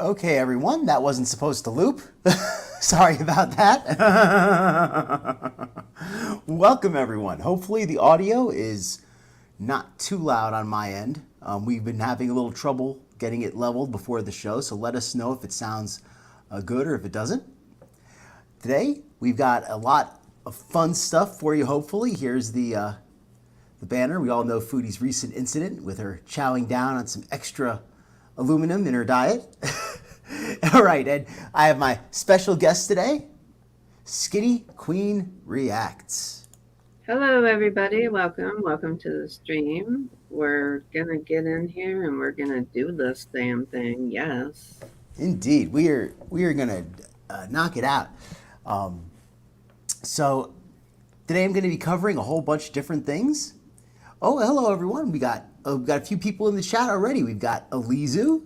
Okay, everyone, that wasn't supposed to loop. Sorry about that. Welcome, everyone. Hopefully the audio is not too loud on my end. We've been having a little trouble getting it leveled before the show, so let us know if it sounds good or if it doesn't. Today, we've got a lot of fun stuff for you, hopefully. Here's the banner. We all know Foodie's recent incident with her chowing down on some extra aluminum in her diet. All right, and I have my special guest today, Skinny Queen Reacts. Hello, everybody. Welcome to the stream. We're gonna get in here and we're gonna do this damn thing. Yes. Indeed, we are gonna knock it out. So today I'm going to be covering a whole bunch of different things. Oh, hello everyone. We got a few people in the chat already. We've got Alizu.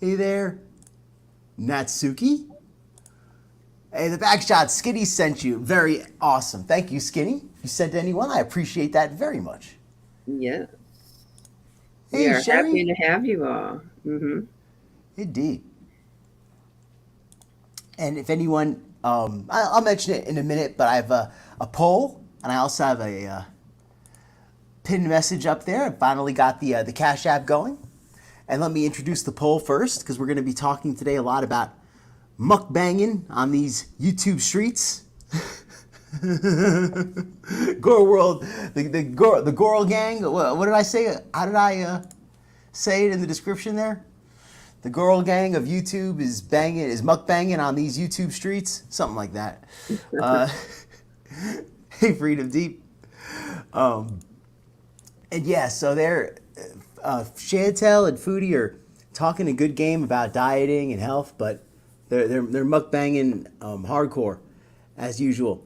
Hey there. Natsuki. Hey, the backshot Skinny sent you. Very awesome. Thank you, Skinny. If you sent anyone, I appreciate that very much. Yes. Hey, we are Sherry. happy to have you all. Indeed. And if anyone, I'll mention it in a minute, but I have a poll, and I also have a pinned message up there. I finally got the Cash App going. And let me introduce the poll first, because we're going to be talking today a lot about muk-bangin on these YouTube streets. Gorl World, the Gorl Gang. What did I say? How did I say it in the description there? The Gorl Gang of YouTube is muk-banging on these YouTube streets, something like that. Hey, Freedom Deep. And yeah, so they're Chantel and Foodie are talking a good game about dieting and health, but they're muk-banging hardcore as usual.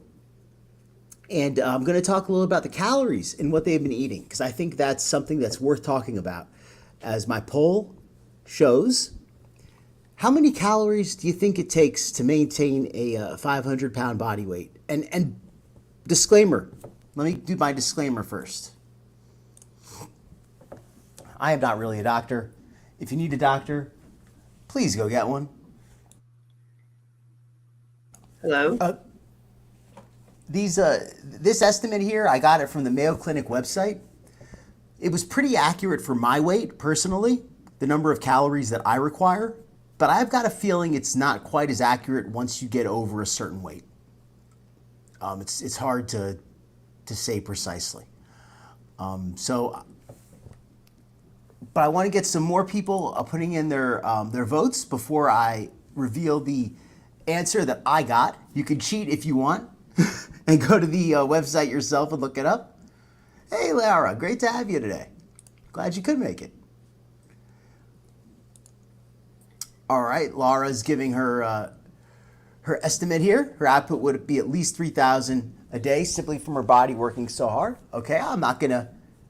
And I'm going to talk a little about the calories and what they've been eating, because I think that's something that's worth talking about. As my poll shows, how many calories do you think it takes to maintain a 500-pound body weight? And disclaimer, let me do my disclaimer first. I am not really a doctor. If you need a doctor, please go get one. Hello. This estimate here, I got it from the Mayo Clinic website. It was pretty accurate for my weight, personally, the number of calories that I require, but I've got a feeling it's not quite as accurate once you get over a certain weight. It's hard to say precisely. But I want to get some more people putting in their votes before I reveal the answer that I got. You can cheat if you want and go to the website yourself and look it up. Hey, Lara, great to have you today. Glad you could make it. All right, Laura's giving her estimate here. Her output would be at least 3,000 a day simply from her body working so hard. Okay, I'm not going to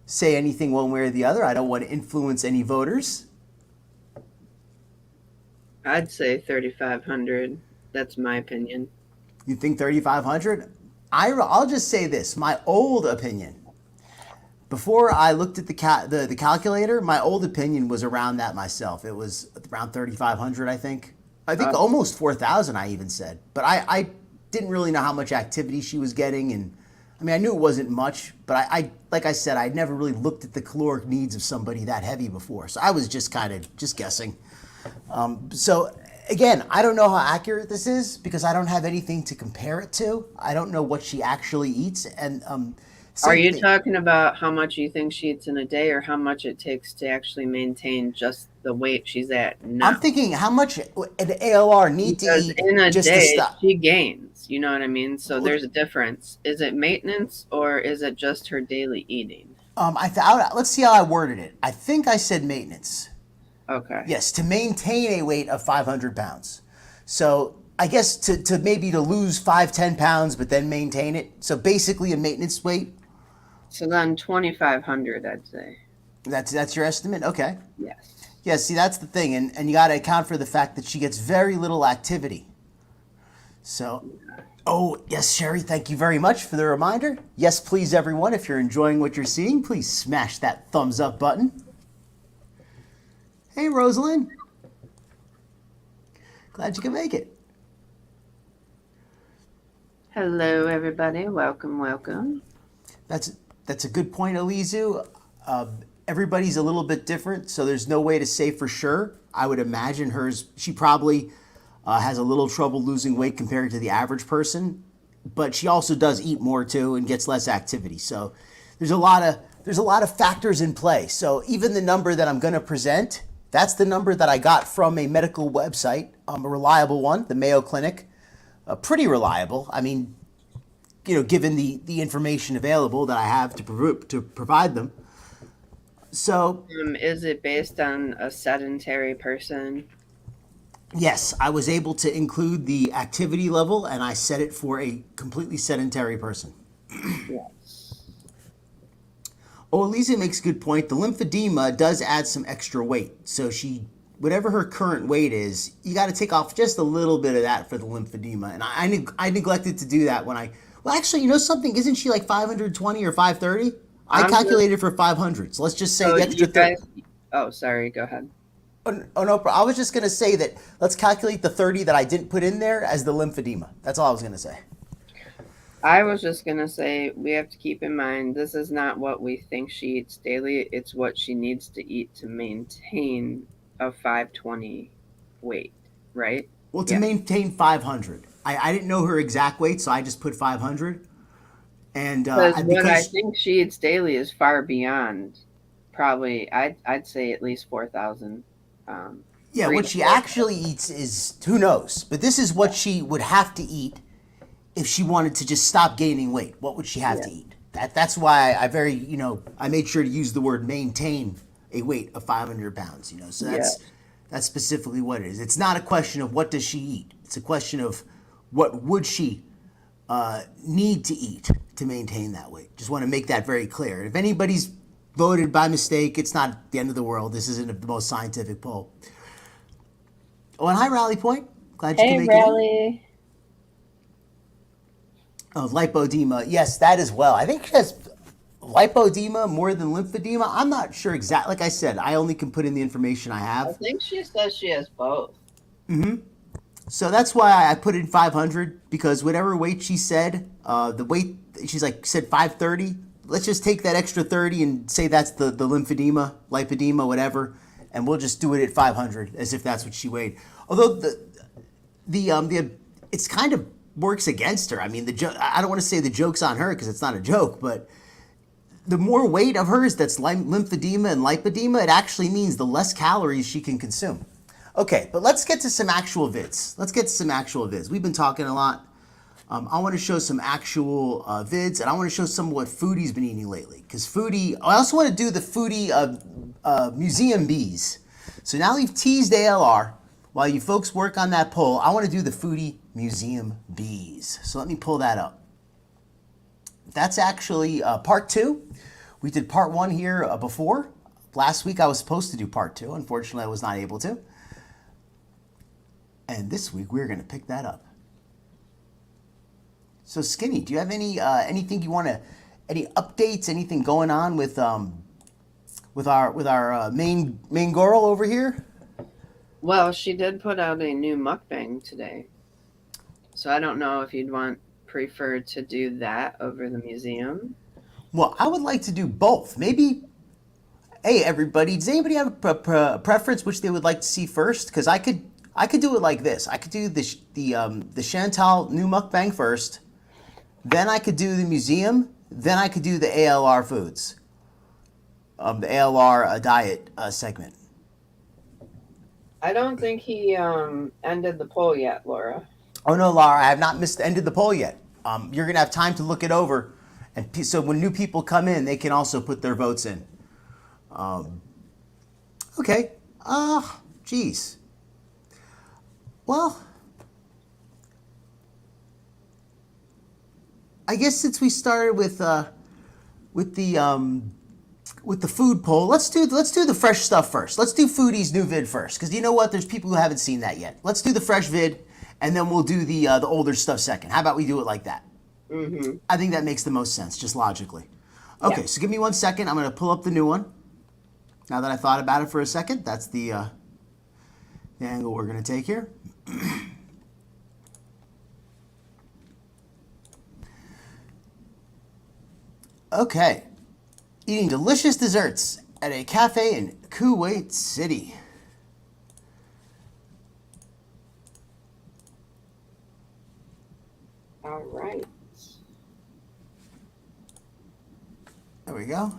say anything one way or the other. I don't want to influence any voters. I'd say 3,500. That's my opinion. You think 3,500? I'll just say this, my old opinion. Before I looked at the calculator, my old opinion was around that myself. It was around 3,500, I think. I think almost 4,000, I even said. But I didn't really know how much activity she was getting. And I mean, I knew it wasn't much, but I like I said, I'd never really looked at the caloric needs of somebody that heavy before. So I was just kind of just guessing. So again, I don't know how accurate this is because I don't have anything to compare it to. I don't know what she actually eats. And are you talking about how much you think she eats in a day or how much it takes to actually maintain just the weight she's at now? I'm thinking how much an ALR need to eat in a just day, to stop. she gains. You know what I mean? So there's a difference. Is it maintenance or is it just her daily eating? Let's see how I worded it. I think I said maintenance. Okay. Yes, to maintain a weight of 500 pounds. So I guess to maybe to lose 5-10 pounds, but then maintain it. So basically a maintenance weight. So then 2,500, I'd say. That's your estimate? Okay. Yes. Yeah, see, that's the thing. And you got to account for the fact that she gets very little activity. So, oh, yes, Sherry, thank you very much for the reminder. Yes, please, everyone, if you're enjoying what you're seeing, please smash that thumbs up button. Hey, Rosalind. Glad you can make it. Hello, everybody. Welcome, welcome. That's a good point, Elizu. Everybody's a little bit different, so there's no way to say for sure. I would imagine she probably has a little trouble losing weight compared to the average person, but she also does eat more too and gets less activity. So there's a lot of factors in play. So even the number that I'm going to present, that's the number that I got from a medical website, a reliable one, the Mayo Clinic, pretty reliable. I mean, given the information available that I have to provide them. So, is it based on a sedentary person? Yes, I was able to include the activity level, and I set it for a completely sedentary person. Yes. Oh, Elisa makes a good point. The lymphedema does add some extra weight. So whatever her current weight is, you got to take off just a little bit of that for the lymphedema. And I neglected to do that well, actually, you know something? Isn't she like 520 or 530? I calculated for 500. So let's just say the extra 30. Oh, sorry. Go ahead. Oh, no, I was just going to say that let's calculate the 30 that I didn't put in there as the lymphedema. That's all I was going to say. I was just going to say we have to keep in mind this is not what we think she eats daily. It's what she needs to eat to maintain a 520 weight, right? Well, to maintain 500. I didn't know her exact weight, so I just put 500. And what I think she eats daily is far beyond probably, I'd say at least 4,000. Yeah, what she actually eats is, who knows? But this is what she would have to eat if she wanted to just stop gaining weight. What would she have to eat? That's why I made sure to use the word maintain a weight of 500 pounds, So that's specifically what it is. It's not a question of what does she eat. It's a question of what would she need to eat to maintain that weight. Just want to make that very clear. If anybody's voted by mistake, it's not the end of the world. This isn't the most scientific poll. Oh, and hi, Rally Point. Glad you can make Rally. it. Oh, lipodema. Yes, that as well. I think she has lipodema more than lymphedema. I'm not sure exactly. Like I said, I only can put in the information I have. I think she says she has both. Mm-hmm. So that's why I put in 500, because whatever weight she said, the weight, she's said 530. Let's just take that extra 30 and say that's the lymphedema, lipedema, whatever, and we'll just do it at 500 as if that's what she weighed. Although it's kind of works against her. I mean, I don't want to say the joke's on her because it's not a joke, but the more weight of hers that's lymphedema and lipedema, it actually means the less calories she can consume. Okay, but let's get to some actual vids. We've been talking a lot. I want to show some actual vids, and I want to show some of what Foodie's been eating lately. Because I also want to do the Foodie museum Beeze. So now we've teased ALR. While you folks work on that poll, I want to do the Foodie museum Beeze. So let me pull that up. That's actually part 2. We did part 1 here before. Last week I was supposed to do part 2. Unfortunately, I was not able to. And this week we're going to pick that up. So Skinny, do you have anything you want to, any updates, anything going on with our main Gorl over here? Well, she did put out a new mukbang today. So I don't know if you'd prefer to do that over the museum. Well, I would like to do both. Maybe, hey everybody, does anybody have a preference which they would like to see first? Because I could do it like this. I could do the Chantal new mukbang first, then I could do the museum, then I could do the ALR foods, the ALR diet segment. I don't think he ended the poll yet, Laura. Oh no, Laura, I have not ended the poll yet. You're gonna have time to look it over, and so when new people come in, they can also put their votes in. Okay. Geez. Well, I guess since we started with the food poll, let's do the fresh stuff first. Let's do Foodie's new vid first, because you know what? There's people who haven't seen that yet. Let's do the fresh vid, and then we'll do the older stuff second. How about we do it like that? Mm-hmm. I think that makes the most sense, just logically. Okay, yeah. So give me 1 second. I'm going to pull up the new one. Now that I thought about it for a second, that's the angle we're going to take here. Okay. Eating delicious desserts at a cafe in Kuwait City. All right. There we go.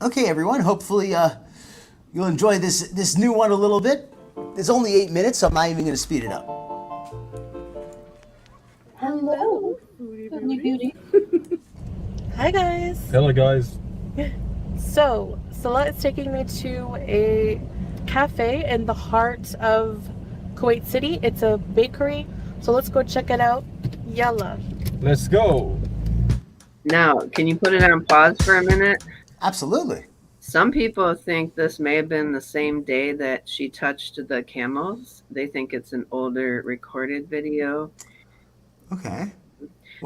Okay, everyone. Hopefully, you'll enjoy this new one a little bit. It's only 8 minutes, so I'm not even going to speed it up. Hello, Foodie Beauty. Hi guys. Hello guys. So Sala is taking me to a cafe in the heart of Kuwait City. It's a bakery. So let's go check it out. Yalla. Let's go. Now, can you put it on pause for a minute? Absolutely. Some people think this may have been the same day that she touched the camels. They think it's an older recorded video. Okay.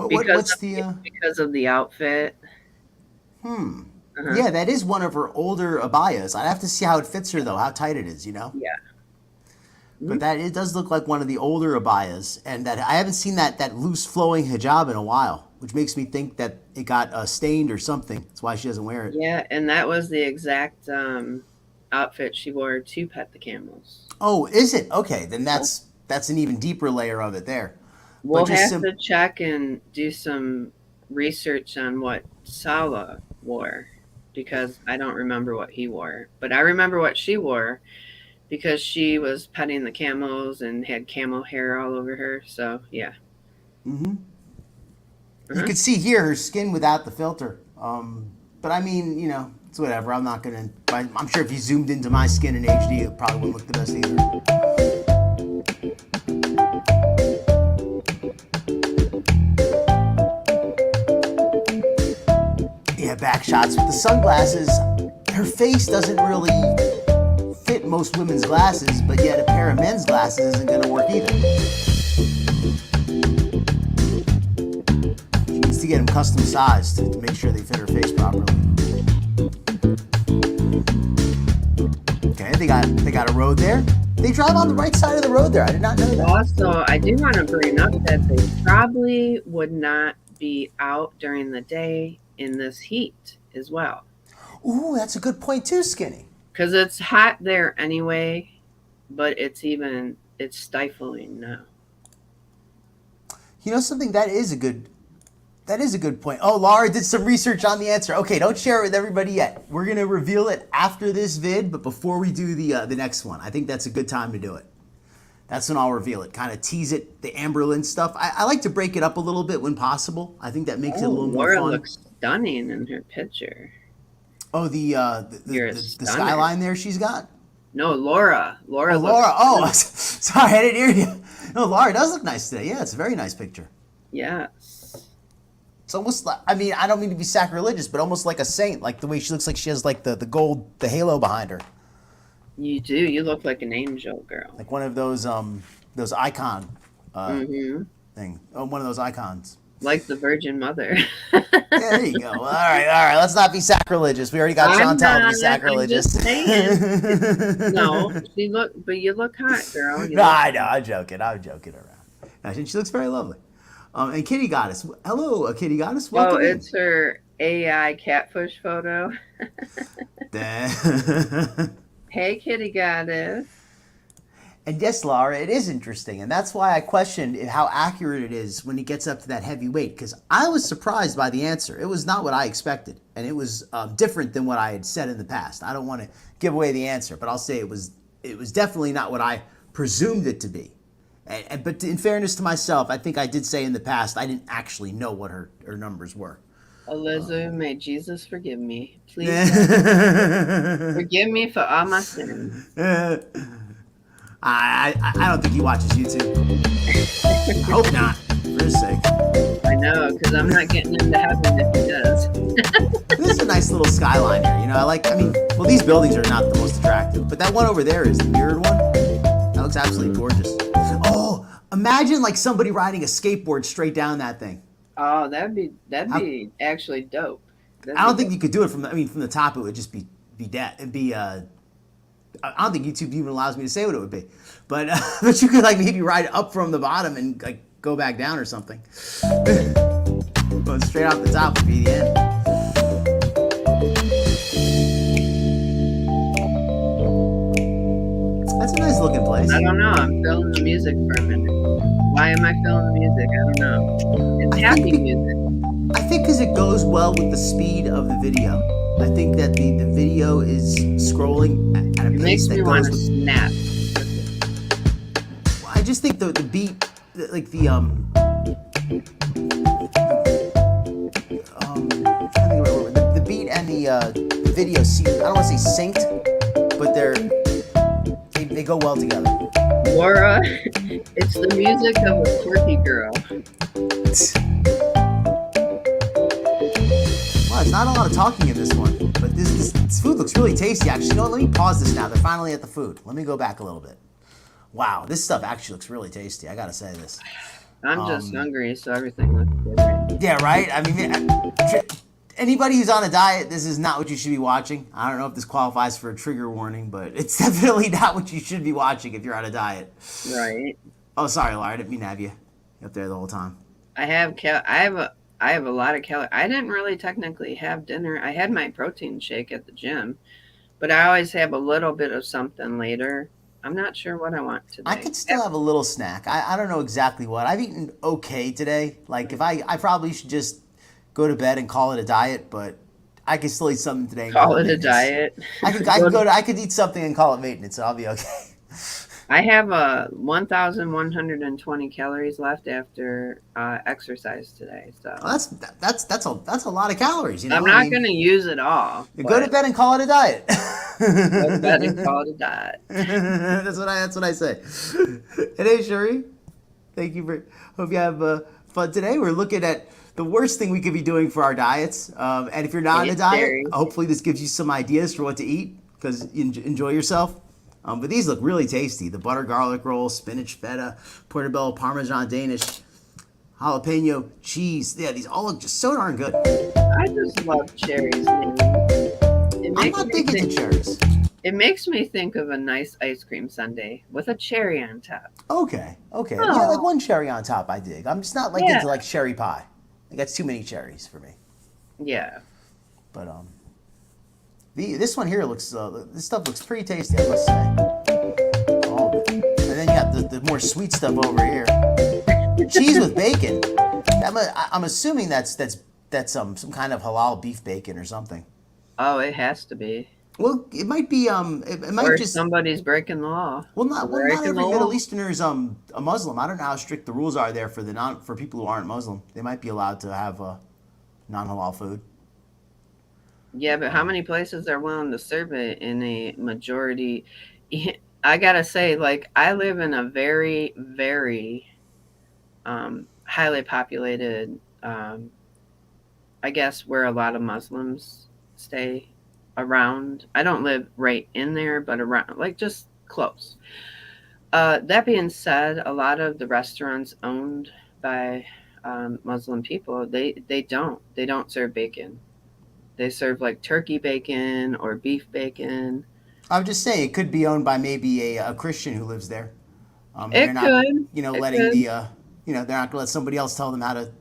Because of the outfit. Yeah, that is one of her older abayas. I'd have to see how it fits her, though, how tight it is, you know? Yeah. But it does look like one of the older abayas, and that I haven't seen that loose flowing hijab in a while, which makes me think that it got stained or something. That's why she doesn't wear it. Yeah, and that was the exact outfit she wore to pet the camels. Oh, is it? Okay, then that's an even deeper layer of it there. We'll have to check and do some research on what Sala wore, because I don't remember what he wore. But I remember what she wore, because she was petting the camels and had camel hair all over her. So, yeah. Mm-hmm. You can see here her skin without the filter. But I mean, you know, it's whatever. I'm not going to... I'm sure if you zoomed into my skin in HD, it probably wouldn't look the best either. Yeah, back shots with the sunglasses. Her face doesn't really fit most women's glasses, but yet a pair of men's glasses isn't going to work either. She needs to get them custom sized to make sure they fit her face properly. Okay, they got a road there. They drive on the right side of the road there. I did not know that. Also, I do want to bring up that they probably would not be out during the day in this heat as well. Ooh, that's a good point too, Skinny. Because it's hot there anyway, but it's stifling now. You know something? That is a good point. Oh, Laura did some research on the answer. Okay, don't share it with everybody yet. We're gonna reveal it after this vid, but before we do the next one, I think that's a good time to do it. That's when I'll reveal it. Kind of tease it, the Amberlynn stuff. I like to break it up a little bit when possible. I think that makes it a little more Laura fun. looks stunning in her picture. Oh, the skyline there she's got? No, Laura. Laura. Oh, sorry, I didn't hear you. No, Laura does look nice today. Yeah, it's a very nice picture. Yes. It's almost like, I mean, I don't mean to be sacrilegious, but almost like a saint, like the way she looks like she has like the gold, the halo behind her. You do. You look like an angel, girl. Like one of those icon thing. Oh, one of those icons. Like the Virgin Mother. Yeah, there you go. All right. Let's not be sacrilegious. We already got Chantal to be sacrilegious. No, but you look hot, girl. No, I know. I'm joking around. I think she looks very lovely. And Kitty Goddess. Hello, Kitty Goddess. Welcome. Oh, it's her AI catfish photo. Hey, Kitty Goddess. And yes, Laura, it is interesting. And that's why I questioned how accurate it is when he gets up to that heavy weight. Because I was surprised by the answer. It was not what I expected. And it was different than what I had said in the past. I don't want to give away the answer, but I'll say it was definitely not what I presumed it to be. But in fairness to myself, I think I did say in the past, I didn't actually know what her numbers were. Elizu, may Jesus forgive me. Please forgive me for all my sins. I don't think he watches YouTube. I hope not, for his sake. I know, because I'm not getting into heaven if he does. This is a nice little skyline here. You know, these buildings are not the most attractive, but that one over there is the mirrored one. That looks absolutely gorgeous. Oh, imagine like somebody riding a skateboard straight down that thing. Oh, that'd be actually dope. I don't think you could do it from the top. It would just be dead. It'd be I don't think YouTube even allows me to say what it would be, but but you could like maybe ride up from the bottom and like go back down or something. Going straight off the top would be the end. That's a nice looking place. I don't know. I'm feeling the music for a minute. Why am I feeling the music? I don't know. It's happy music. I think because it goes well with the speed of the video. I think that the video is scrolling at a It pace makes that me goes want to with, snap. I just think the beat, like the I can't think of the word. The beat and the video seem, I don't want to say synced, but they go well together. Laura, it's the music of a quirky girl. Wow, there's not a lot of talking in this one, but this food looks really tasty. Actually, you know what? Let me pause this now. They're finally at the food. Let me go back a little bit. Wow, this stuff actually looks really tasty. I gotta say this. I'm just hungry, so everything looks good right now. Yeah, right? I mean, anybody who's on a diet, this is not what you should be watching. I don't know if this qualifies for a trigger warning, but it's definitely not what you should be watching if you're on a diet. Right. Oh, sorry, Laura. I didn't mean to have you up there the whole time. I have a lot of calories. I didn't really technically have dinner. I had my protein shake at the gym, but I always have a little bit of something later. I'm not sure what I want today. I could still have a little snack. I don't know exactly what. I've eaten okay today. Like, if I probably should just go to bed and call it a diet, but I could still eat something today. And Call it a maintenance. diet. I could eat something and call it maintenance, so I'll be okay. I have 1,120 calories left after exercise today. So Well, that's a lot of calories. You know, I'm not going to use it all. Go to bed and call it a diet. Go to bed and call it a diet. That's what I say. And hey, Sherry, thank you for. Hope you have fun today. We're looking at the worst thing we could be doing for our diets. And if you're not on a diet, berries. hopefully this gives you some ideas for what to eat because you enjoy yourself. But these look really tasty. The butter garlic roll, spinach feta, portobello parmesan Danish, jalapeno cheese. Yeah, these all look just so darn good. I just love cherries, man. I'm not big into cherries. It makes me think of a nice ice cream sundae with a cherry on top. Okay. Oh. Yeah, like one cherry on top I dig. I'm just not like into like cherry pie. Like, that's too many cherries for me. Yeah. But this one here looks this stuff looks pretty tasty, I must say. All of it. And then you got the more sweet stuff over here. Cheese with bacon. I'm assuming that's some kind of halal beef bacon or something. Oh, it has to be. Well, it might be it might Or just somebody's breaking the law. not Breaking every the law. Middle Easterner is a Muslim. I don't know how strict the rules are there for people who aren't Muslim. They might be allowed to have non-halal food. Yeah, but how many places are willing to serve it in a majority? I gotta say, like, I live in a very, very highly populated, I guess, where a lot of Muslims stay around. I don't live right in there, but around, like, just close. That being said, a lot of the restaurants owned by Muslim people, they don't serve bacon. They serve like turkey bacon or beef bacon. I would just say it could be owned by maybe a Christian who lives there. It could. They're not going to let somebody else tell them how to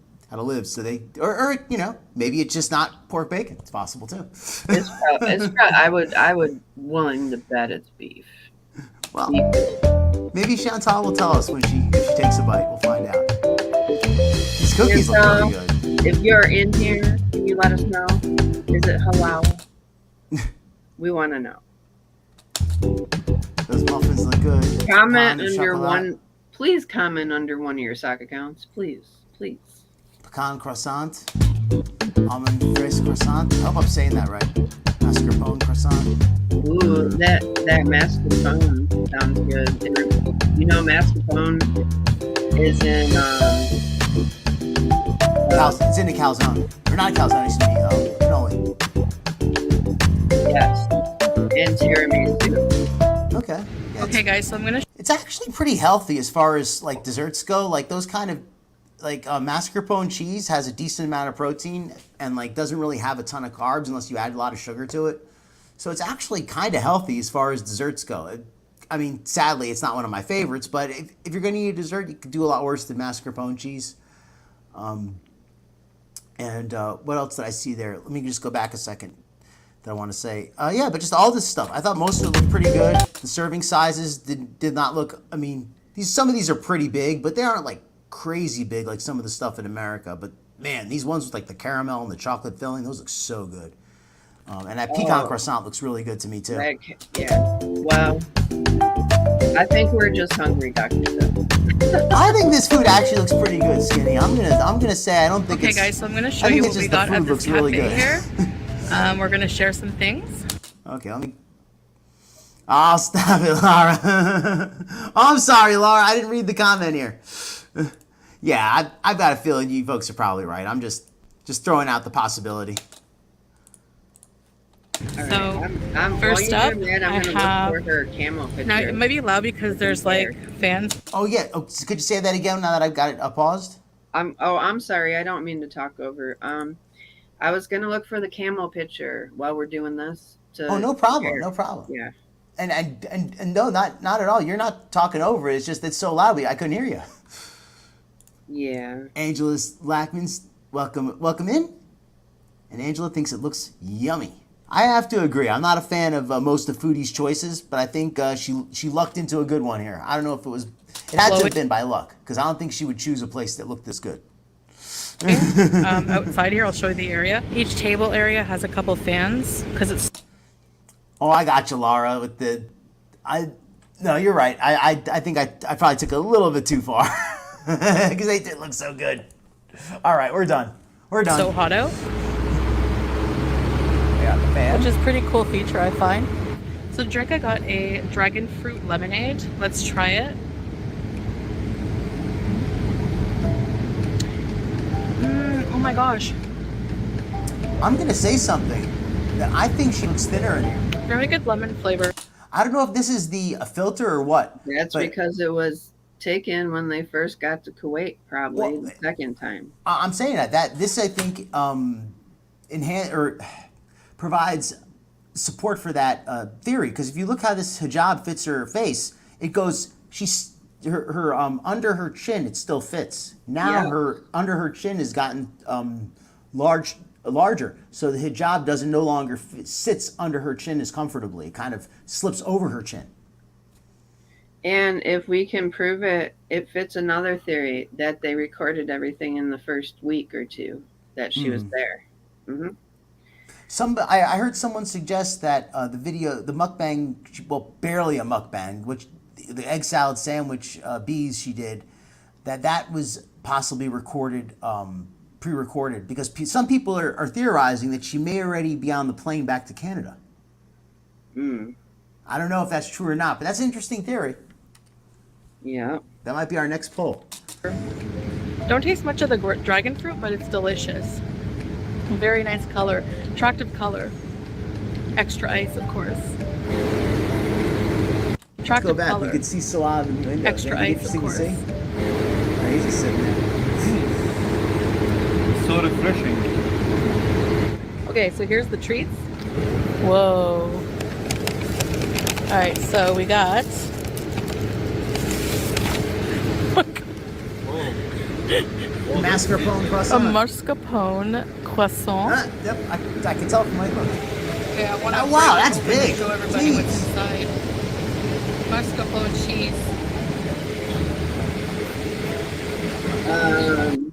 live. So maybe it's just not pork bacon. It's possible too. I would willing to bet it's beef. Well, maybe Chantal will tell us if she takes a bite. We'll find out. These cookies look really good. If you're in here, can you let us know? Is it halal? We want to know. Those muffins look good. Comment under one. Please comment under one of your sock accounts. Please. Pecan croissant. Almond fraise croissant. I hope I'm saying that right. Mascarpone croissant. Ooh, that mascarpone sounds good. You know, mascarpone is in it's in a calzone. Or not calzone, excuse me. Cannoli. Yes. And tiramisu. Okay. Yeah, Okay, guys, so I'm gonna. It's actually pretty healthy as far as like desserts go. Like those kind of like mascarpone cheese has a decent amount of protein and like doesn't really have a ton of carbs unless you add a lot of sugar to it. So it's actually kind of healthy as far as desserts go. I mean, sadly, it's not one of my favorites, but if you're going to eat a dessert, you could do a lot worse than mascarpone cheese. And what else did I see there? Let me just go back a second that I want to say. Yeah, but just all this stuff. I thought most of it looked pretty good. The serving sizes did not look, I mean, some of these are pretty big, but they aren't like crazy big like some of the stuff in America. But man, these ones with like the caramel and the chocolate filling, those look so good. And that pecan croissant looks really good to me too. Yeah. Well, I think we're just hungry, Dr. I think this food actually looks pretty good, Skinny. I'm gonna say I don't think Okay, it's. guys, so I'm gonna show I think you it's what we just the got food at this looks cafe really good. here. We're gonna share some things. Okay, let me. Oh, stop it, Laura. Oh, I'm sorry, Laura. I didn't read the comment here. Yeah, I've got a feeling you folks are probably right. I'm just throwing out the possibility. So, I'm first up, I'm gonna look for her camel picture. now it might be loud because there's like fans. Oh yeah. Oh, could you say that again now that I've got it paused? I'm sorry. I don't mean to talk over. I was gonna look for the camel picture while we're doing this. Oh, no problem. No problem. Yeah. And no, not at all. You're not talking over it. It's just it's so loud. I couldn't hear you. Yeah. Angela's Lackman's welcome in. And Angela thinks it looks yummy. I have to agree. I'm not a fan of most of Foodie's choices, but I think she lucked into a good one here. I don't know if it had to have been by luck, because I don't think she would choose a place that looked this good. Outside here, I'll show you the area. Each table area has a couple fans because it's. Oh, I got you, Laura. No, you're right. I think I probably took a little bit too far because they did look so good. All right, we're done. We're done. So hot out. Which is a pretty cool feature, I find. So the drink, I got a dragon fruit lemonade. Let's try it. Oh my gosh. I'm going to say something. That I think she looks thinner in here. Very good lemon flavor. I don't know if this is the filter or what. That's because it was taken when they first got to Kuwait, probably the second time. I'm saying that this I think provides support for that theory, because if you look how this hijab fits her face, it goes her under her chin it still fits. Now her under her chin has gotten larger, so the hijab no longer sits under her chin as comfortably. It kind of slips over her chin. And if we can prove it, it fits another theory that they recorded everything in the first week or two that she was there. Mm-hmm. I heard someone suggest that the mukbang, well, barely a mukbang, which the egg salad sandwich Beeze she did, that was possibly recorded, pre-recorded, because some people are theorizing that she may already be on the plane back to Canada. I don't know if that's true or not, but that's an interesting theory. Yeah. That might be our next poll. Don't taste much of the dragon fruit, but it's delicious. Very nice color, attractive color. Extra ice, of course. Attractive Let's go back. color. You can see saliva in the window. Extra ice, of course. To see? He's just sitting there. So refreshing. Okay, so here's the treats. Whoa. All right, so we got. Mascarpone A croissant. mascarpone croissant. Yep, I can tell from my look. Okay, I want Oh, wow, that's to big. show everybody what's Jeez. inside. Mascarpone cheese.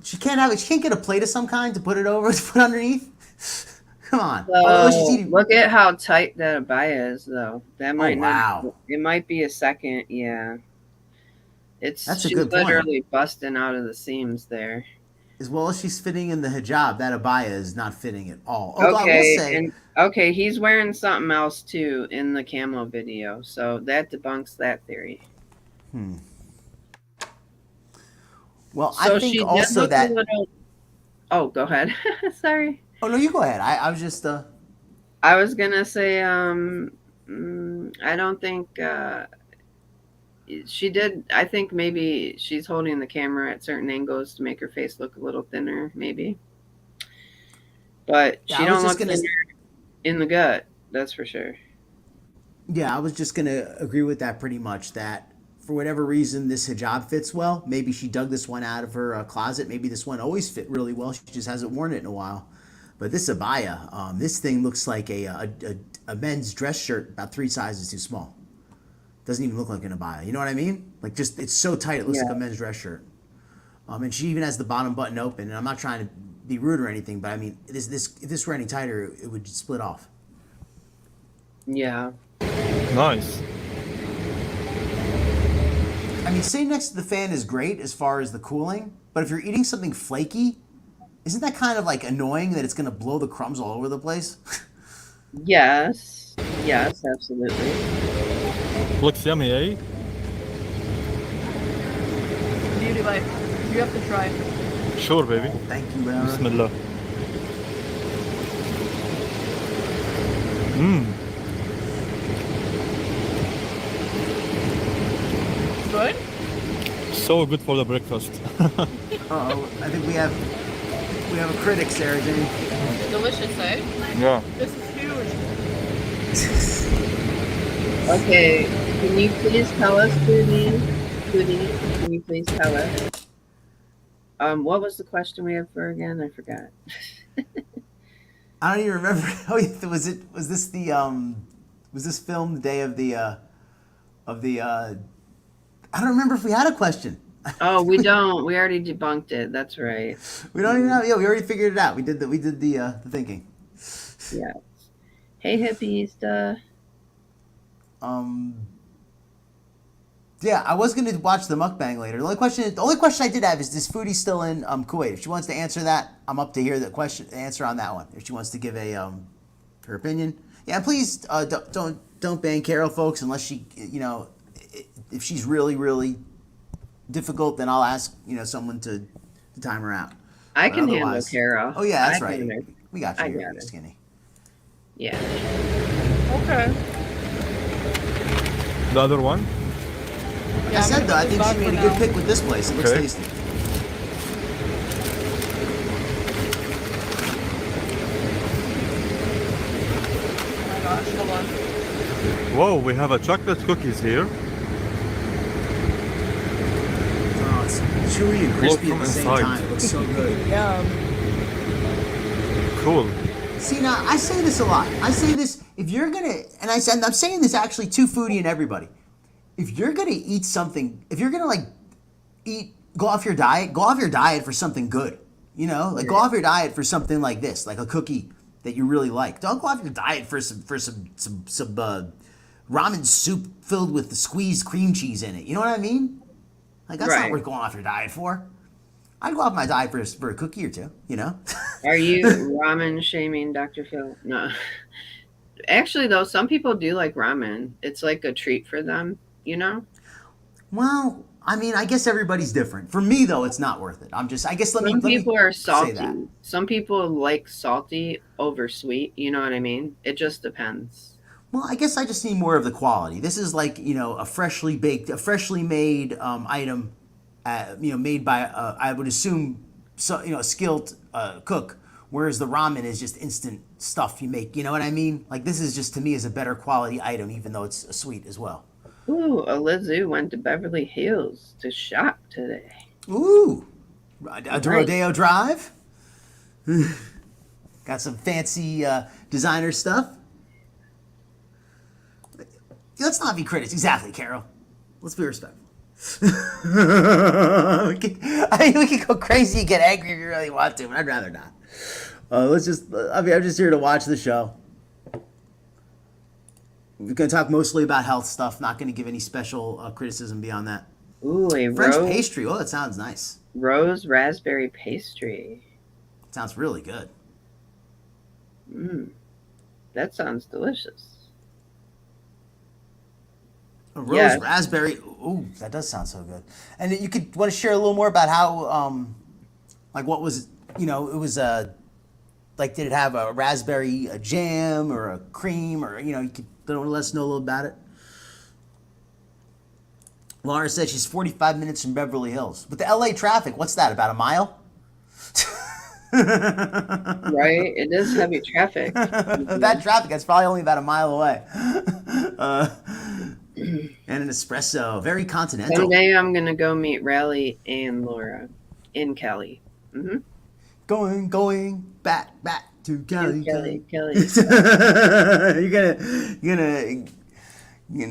She can't get a plate of some kind to put it over to put underneath. Come on. So She's eating. look at how tight that abaya is, though. That might wow. not. It might be a second. Yeah. That's a she's good point. literally busting out of the seams there. As well as she's fitting in the hijab, that abaya is not fitting at all. Although I will Okay, say, and he's wearing something else too in the camo video, so that debunks that theory. well, So I she think did also look that. a little... Oh, go ahead. Sorry. Oh no, you go ahead. I was just. I was gonna say, I don't think she did. I think maybe she's holding the camera at certain angles to make her face look a little thinner, maybe. But Yeah, she I was don't just look gonna- thinner in the gut. That's for sure. Yeah, I was just gonna agree with that pretty much. That for whatever reason this hijab fits well. Maybe she dug this one out of her closet. Maybe this one always fit really well. She just hasn't worn it in a while. But this abaya, this thing looks like a men's dress shirt about 3 sizes too small. Doesn't even look like an abaya. You know what I mean? Like just it's so tight it looks like a men's dress shirt. And she even has the bottom button open. And I'm not trying to be rude or anything, but I mean, if this were any tighter, it would split off. Yeah. Nice. I mean, sitting next to the fan is great as far as the cooling, but if you're eating something flaky, isn't that kind of like annoying that it's going to blow the crumbs all over the place? Yes. Yes, absolutely. Looks yummy, eh? Beauty life. You have to try. Sure, baby. Thank you, Lara. Bismillah. Mmm. Good? So good for the breakfast. Uh-oh, I think we have a critic, Sarah Jane. Delicious, eh? Yeah. This is huge. Okay, can you please tell us, Foodie, can you please tell us? What was the question we had for again? I forgot. I don't even remember. Oh, was this filmed the day of the I don't remember if we had a question. Oh, we don't. We already debunked it. That's right. We don't even know. Yeah, we already figured it out. We did the thinking. Yeah. Hey, hippies. Yeah, I was gonna watch the mukbang later. The only question I did have is Foodie still in Kuwait? If she wants to answer that, I'm up to hear the answer on that one. If she wants to give a her opinion, yeah, please don't ban Carol, folks, unless she if she's really difficult, then I'll ask someone to time her out. I But can handle otherwise- Kara. Oh yeah, that's I right. can- We got you. I You're got it. skinny. Yeah. Okay. The other one? Like Yeah, I I'm said gonna though, I put think this she back made for a good now. pick with this place. It looks Okay. tasty. Oh my gosh, hold on. Whoa, we have a chocolate cookies here. Oh, it's chewy and crispy From at the same inside. time. It looks so good. Yum. Cool. See, now I say this a lot. I say this if you're gonna, and I'm saying this actually to Foodie and everybody. If you're gonna eat something, if you're gonna go off your diet for something good. Go off your diet for something like this, like a cookie that you really like. Don't go off your diet for some ramen soup filled with the squeezed cream cheese in it. You know what I mean? Like that's not Right. worth going off your diet for. I'd go off my diet for a cookie or two. Are you ramen shaming Dr. Phil? No. Actually, though, some people do like ramen. It's like a treat for them, Well, I mean, I guess everybody's different. For me, though, it's not worth it. I guess let Some me people are say salty. that. Some people like salty over sweet. You know what I mean? It just depends. Well, I guess I just need more of the quality. This is like, a freshly baked, a freshly made item, made by, I would assume, a skilled cook, whereas the ramen is just instant stuff you make. You know what I mean? Like, this is just, to me, is a better quality item, even though it's sweet as well. Ooh, Alizu went to Beverly Hills to shop today. Ooh, Rodeo Drive. Got some fancy designer stuff. Let's not be critics. Exactly, Carol. Let's be respectful. we can go crazy and get angry if you really want to, but I'd rather not. I'm just here to watch the show. We're going to talk mostly about health stuff. Not going to give any special criticism beyond that. Ooh, a French pastry. Oh, that sounds nice. rose raspberry pastry. Sounds really good. That sounds delicious. A rose Yes. raspberry. Ooh, that does sound so good. And you could want to share a little more about how, what was, it was did it have a raspberry jam or a cream or, you could let us know a little about it. Laura said she's 45 minutes from Beverly Hills. With the LA traffic, what's that, about a mile? Right? It is heavy traffic. That traffic, that's probably only about a mile away. And an espresso, very continental. Someday I'm gonna go meet Riley and Laura in Cali. Mm-hmm. Going back to Cali. Kelly. You're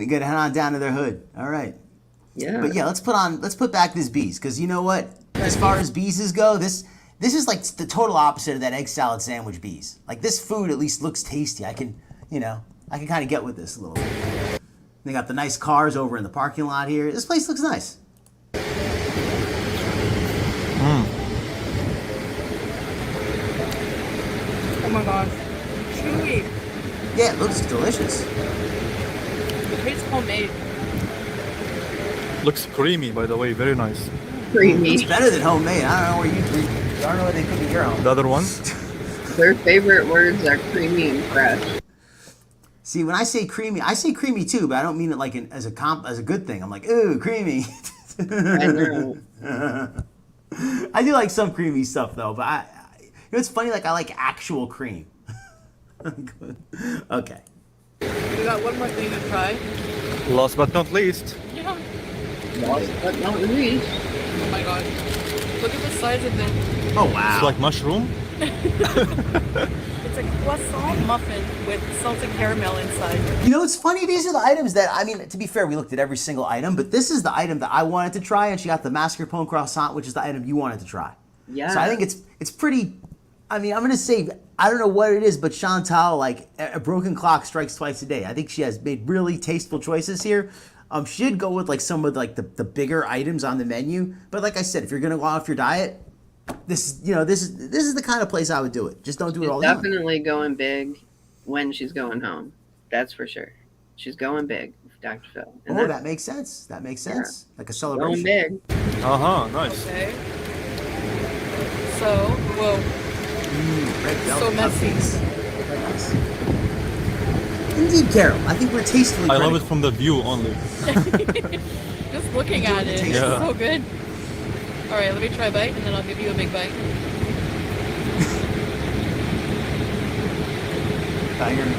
gonna head on down to their hood. All right. Yeah. But yeah, let's put back this Beeze, because you know what? As far as Beezes go, this is like the total opposite of that egg salad sandwich Beeze. Like, this food at least looks tasty. I can kind of get with this a little bit. They got the nice cars over in the parking lot here. This place looks nice. Oh my gosh. Chewy. Yeah, it looks delicious. It tastes homemade. Looks creamy, by the way. Very nice. Creamy. It's better than homemade. I don't know where I don't know where they cook at your home. The other one? Their favorite words are creamy and fresh. See, when I say creamy too, but I don't mean it like as a good thing. I'm like, ooh, creamy. I know. I do like some creamy stuff though, but it's funny. Like, I like actual cream. Okay. We got one more thing to try. Last but not least. Yeah. Last but not least. Oh my god. Look at the size of it. Oh wow. It's like mushroom. It's a croissant muffin with salted caramel inside. You know, it's funny. These are the items that, I mean, to be fair, we looked at every single item, but this is the item that I wanted to try, and she got the mascarpone croissant, which is the item you wanted to try. Yeah. So I think it's pretty. I mean, I'm gonna say, I don't know what it is, but Chantal, like, a broken clock strikes twice a day. I think she has made really tasteful choices here. She did go with like some of like the bigger items on the menu, but like I said, if you're gonna go off your diet, this is the kind of place I would do it. Just don't do it all the time. Definitely going big when she's going home. That's for sure. She's going big, Dr. Phil. And Oh, that makes sense. That makes sense. Like a celebration. going big. Nice. Okay. So, whoa. Red So velvet messy. cupcakes. Very nice. Indeed, Carol. I think we're tastefully I love it critical. from the view only. Just looking at it. It's Yeah. so good. Alright, let me try a bite and then I'll give you a big bite. I hear you.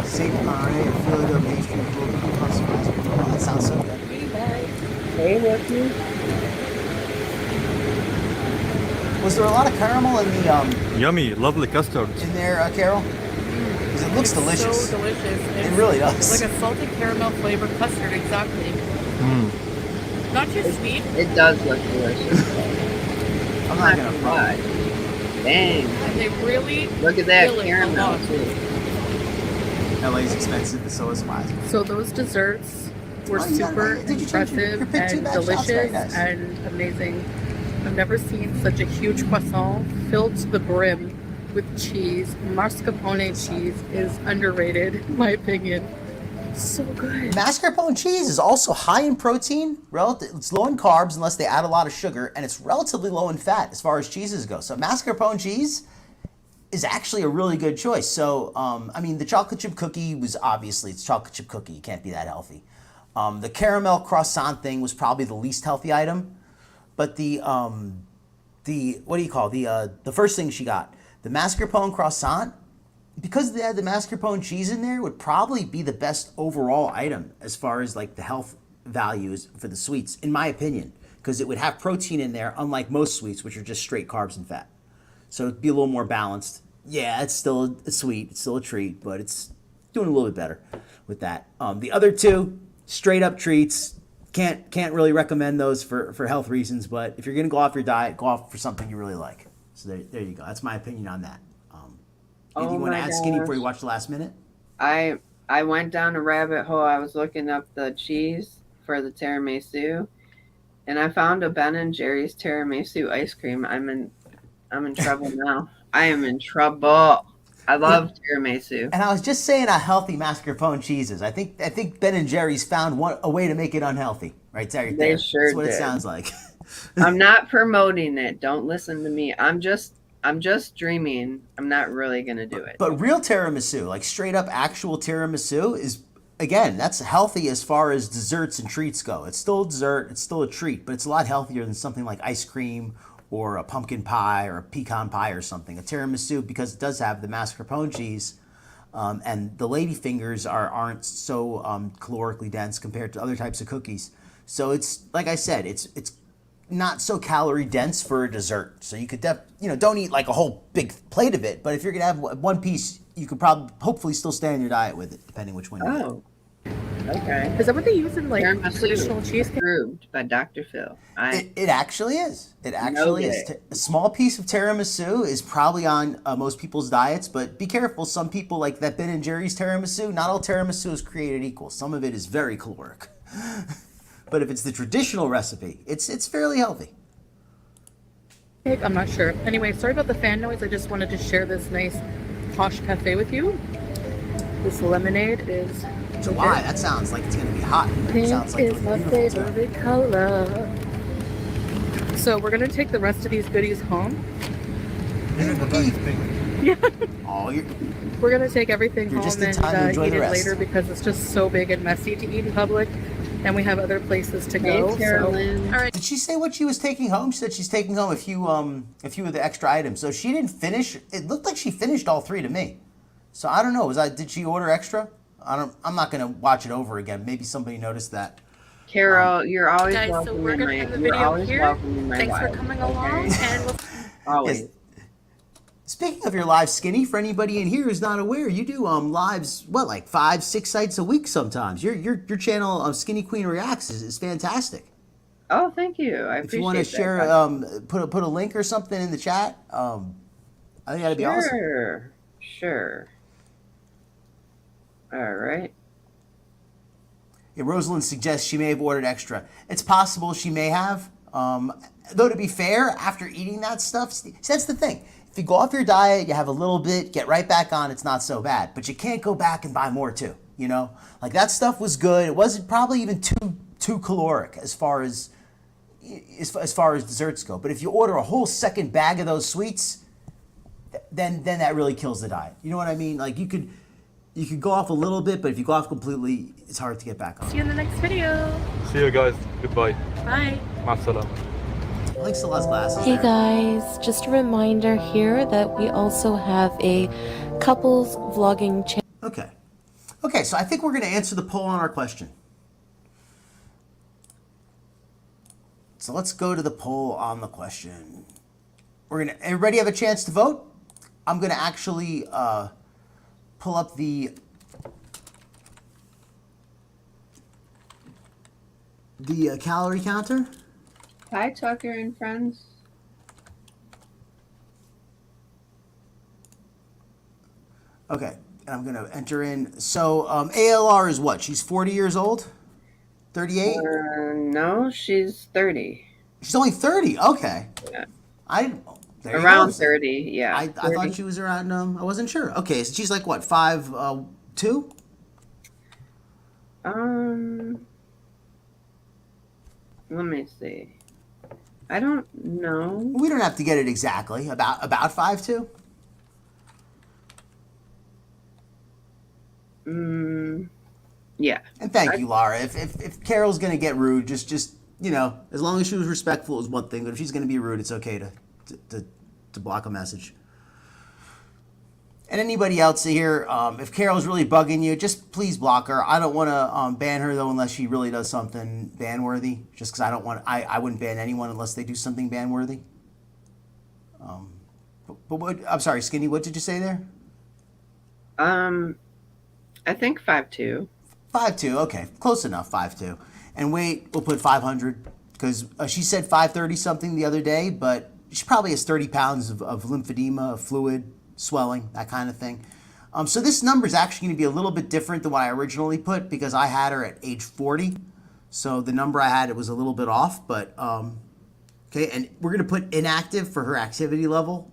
St. Mary, Philadelphia, Main Street, Brooklyn, customized. Oh, that sounds so good. Hey, Ricky. Was there a lot of caramel in the Yummy, lovely custard. in there, Carol? Because it looks delicious. So delicious. It really does. It's like a salted caramel flavored custard, exactly. Not too sweet. It does look delicious. I'm not gonna lie. Dang. And they really Look at that Fill it caramel, up. too. LA's expensive, but so is Wise. So those desserts were Oh, you got super it. Did you change your impressive pick two and bad shots? Very delicious nice. and amazing. I've never seen such a huge croissant filled to the brim with cheese. Mascarpone cheese is underrated, in my opinion. So good. Mascarpone cheese is also high in protein. It's low in carbs unless they add a lot of sugar, and it's relatively low in fat as far as cheeses go. So mascarpone cheese is actually a really good choice. So, I mean, the chocolate chip cookie was obviously, it's chocolate chip cookie. It can't be that healthy. The caramel croissant thing was probably the least healthy item. But the what do you call the first thing she got, the mascarpone croissant, because they had the mascarpone cheese in there, would probably be the best overall item as far as like the health values for the sweets, in my opinion, because it would have protein in there, unlike most sweets, which are just straight carbs and fat. So it'd be a little more balanced. Yeah, it's still a sweet, it's still a treat, but it's doing a little bit better with that. The other two, straight up treats. Can't really recommend those for health reasons, but if you're gonna go off your diet, go off for something you really like. So there you go. That's my opinion on that. Anything you want to add, Skinny, before you watch the last minute? I went down a rabbit hole. I was looking up the cheese for the tiramisu, and I found a Ben and Jerry's tiramisu ice cream. I'm in trouble now. I am in trouble. I love tiramisu. And I was just saying how healthy mascarpone cheese is. I think Ben and Jerry's found a way to make it unhealthy. Right there. They sure That's what it did. sounds like. I'm not promoting it. Don't listen to me. I'm just dreaming. I'm not really gonna do it. But real tiramisu, like straight up actual tiramisu, is again, that's healthy as far as desserts and treats go. It's still a dessert, it's still a treat, but it's a lot healthier than something like ice cream or a pumpkin pie or a pecan pie or something. A tiramisu, because it does have the mascarpone cheese, and the lady fingers aren't so calorically dense compared to other types of cookies. So it's, like I said, it's not so calorie dense for a dessert. So you could don't eat like a whole big plate of it, but if you're gonna have one piece, you could probably hopefully still stay on your diet with it, depending which one you eat. Oh, okay. Is that what they use in like Tiramisu traditional cheesecake? approved by Dr. Phil. It actually is. It actually is. A small piece of tiramisu is probably on most people's diets, but be careful. Some people, like that Ben and Jerry's tiramisu, not all tiramisu is created equal. Some of it is very caloric. But if it's the traditional recipe, it's fairly healthy. I'm not sure. Anyway, sorry about the fan noise. I just wanted to share this nice posh cafe with you. This lemonade is July, that sounds like it's going to be hot. It sounds like is my favorite color. So we're gonna take the rest of these goodies home. Yeah. Oh, We're gonna take everything You're home just in and time to enjoy eat the it rest. later because it's just so big and messy to eat in public, and we have other places to go. Hey, Carolyn. All right. Did she say what she was taking home? She said she's taking home a few of the extra items. So she didn't finish. It looked like she finished all 3 to me. So I don't know. Did she order extra? I'm not gonna watch it over again. Maybe somebody noticed that. Carol, you're always Guys, so welcome we're in gonna my. end the You're video always here. welcome in my Thanks for life, coming okay? along, and we'll Always. Yes. Speaking of your live skinny, for anybody in here who's not aware, you do lives like 5-6 nights a week sometimes. Your channel Skinny Queen Reacts is fantastic. Oh, thank you. I appreciate If you want to that. share, put a link or something in the chat, I think that'd be awesome. Sure. All right. Yeah, Rosalind suggests she may have ordered extra. It's possible she may have. Though to be fair, after eating that stuff, see, that's the thing. If you go off your diet, you have a little bit, get right back on, it's not so bad. But you can't go back and buy more too. Like that stuff was good. It wasn't probably even too caloric as far as desserts go. But if you order a whole second bag of those sweets, then that really kills the diet. You know what I mean? Like you could go off a little bit, but if you go off completely, it's hard to get back on. See you in the next video. See you guys. Goodbye. Bye. Masalam. Links to Les glasses. Hey there. guys, just a reminder here that we also have a couples vlogging channel. Okay, so I think we're going to answer the poll on our question. So let's go to the poll on the question. Everybody have a chance to vote? I'm going to actually pull up the calorie counter. Hi, Tucker and friends. Okay, and I'm going to enter in. So ALR is what? She's 40 years old? 38? No, she's 30. She's only 30. Okay. Yeah. There you Around go. 30, yeah. I thought she was around. I wasn't sure. Okay, so she's like what, 5'2"? Let me see. I don't know. We don't have to get it exactly. About 5'2". Yeah. And thank you, Laura. If Carol's gonna get rude, just as long as she was respectful is one thing. But if she's gonna be rude, it's okay to block a message. And anybody else here, if Carol's really bugging you, just please block her. I don't want to ban her though, unless she really does something ban-worthy. Just because I wouldn't ban anyone unless they do something ban-worthy. But what? I'm sorry, Skinny. What did you say there? I think 5'2". 5'2", okay, close enough, 5'2". And weight, we'll put 500, because she said 530 something the other day, but she probably has 30 pounds of lymphedema, of fluid, swelling, that kind of thing. So this number is actually going to be a little bit different than what I originally put, because I had her at age 40. So the number I had, it was a little bit off, but, okay, and we're going to put inactive for her activity level,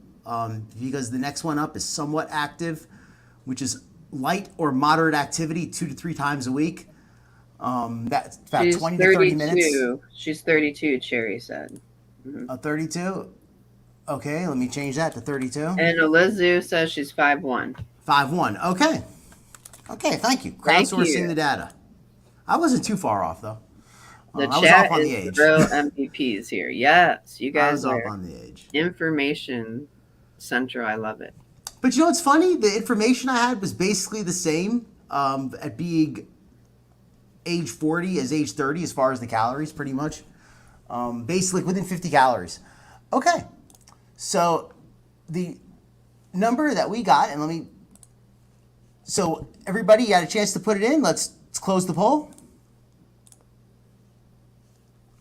because the next one up is somewhat active, which is light or moderate activity 2 to 3 times a week. That's about She's 20 to 30 minutes. She's 32, Cherry said. 32? Okay, let me change that to 32. And Elizu says she's 5'1". 5'1", okay. Okay, thank you. Thank Crowdsourcing you. the data. I wasn't too far off though. The I was chat off on the is age. real MVPs here. Yes, you I guys was off are on the age. information central. I love it. But you know what's funny? The information I had was basically the same at being age 40 as age 30 as far as the calories, pretty much. Basically within 50 calories. Okay, so the number that we got, and so everybody, you had a chance to put it in. Let's close the poll.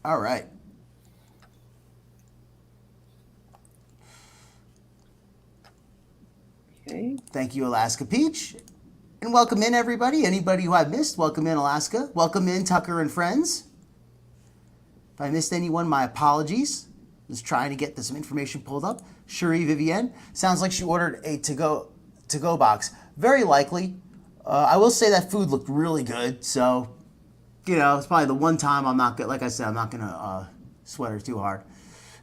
All right. Okay. Thank you, Alaska Peach. And welcome in, everybody. Anybody who I've missed, welcome in, Alaska. Welcome in, Tucker and friends. If I missed anyone, my apologies. Just trying to get some information pulled up. Cherie Vivienne. Sounds like she ordered a to-go box. Very likely. I will say that food looked really good. So, it's probably the one time I'm not good. Like I said, I'm not going to sweat her too hard.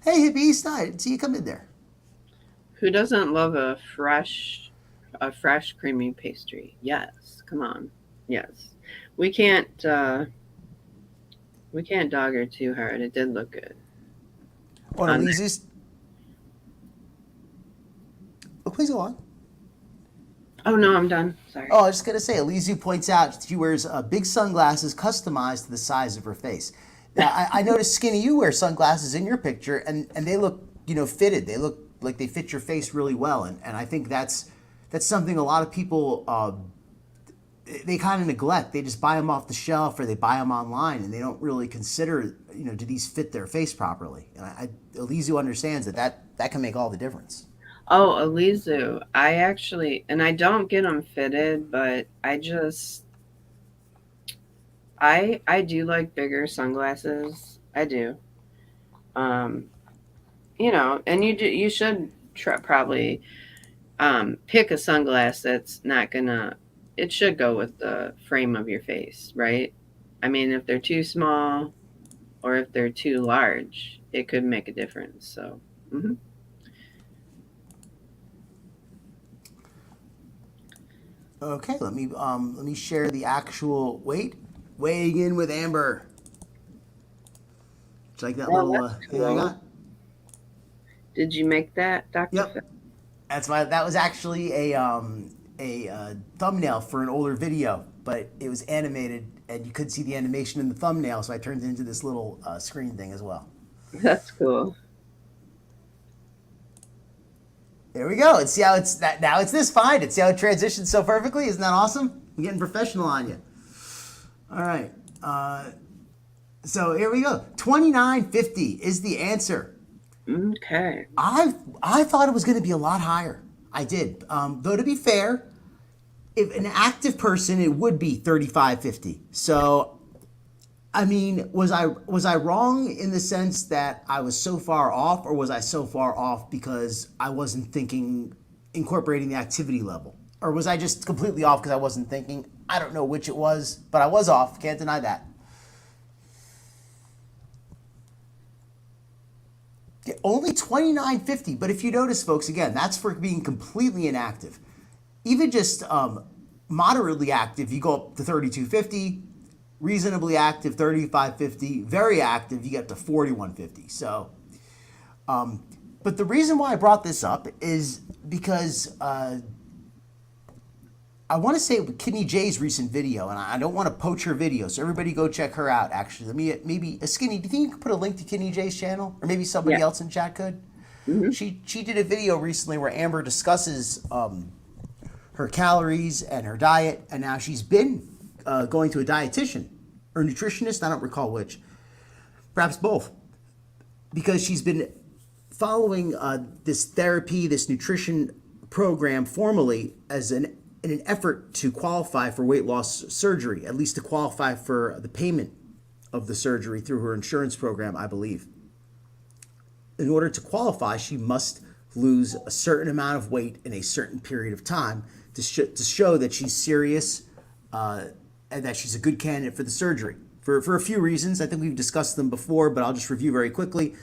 Hey, Hippie East, I didn't see you come in there. Who doesn't love a fresh creamy pastry? Yes, come on. Yes, we can't dog her too hard. It did look good. On Elise's. Oh, please go on. Oh no, I'm done. Sorry. Oh, I was just going to say, Elizu points out she wears big sunglasses customized to the size of her face. Now, I noticed, Skinny, you wear sunglasses in your picture, and they look, fitted. They look like they fit your face really well, and I think that's something a lot of people, they kind of neglect. They just buy them off the shelf or they buy them online, and they don't really consider, do these fit their face properly? And Elizu understands that can make all the difference. Oh, Elizu, I actually, and I don't get them fitted, but I do like bigger sunglasses. I do. And you should probably pick a sunglass that's not gonna. It should go with the frame of your face, right? I mean, if they're too small or if they're too large, it could make a difference. So. Mm-hmm. Okay, let me share the actual weight. Weighing in with Amber. It's like that little thing I got. Did you make that, Dr. Yep. That was actually a thumbnail for an older video, but it was animated and you couldn't see the animation in the thumbnail, so I turned it into this little screen thing as well. That's cool. There we go. And see how now it's this fine. And see how it transitions so perfectly? Isn't that awesome? I'm getting professional on you. All right. So here we go. $29.50 is the answer. Okay. I thought it was going to be a lot higher. I did. Though to be fair, if an active person, it would be $35.50. So, I mean, was I wrong in the sense that I was so far off, or was I so far off because I wasn't incorporating the activity level? Or was I just completely off because I wasn't thinking? I don't know which it was, but I was off. Can't deny that. Yeah, only $29.50. But if you notice, folks, again, that's for being completely inactive. Even just moderately active, you go up to $32.50. Reasonably active, $35.50. Very active, you get to $41.50. So, but the reason why I brought this up is because I want to say with Kidney J's recent video, and I don't want to poach her video, so everybody go check her out. Actually, maybe Skinny. Do you think you could put a link to Kidney J's channel, or maybe somebody else in chat could? Mm-hmm. She did a video recently where Amber discusses her calories and her diet, and now she's been going to a dietitian or nutritionist. I don't recall which. Perhaps both, because she's been following this therapy, this nutrition program formally as in an effort to qualify for weight loss surgery, at least to qualify for the payment of the surgery through her insurance program, I believe. In order to qualify, she must lose a certain amount of weight in a certain period of time to show that she's serious and that she's a good candidate for the surgery. For a few reasons. I think we've discussed them before, but I'll just review very quickly.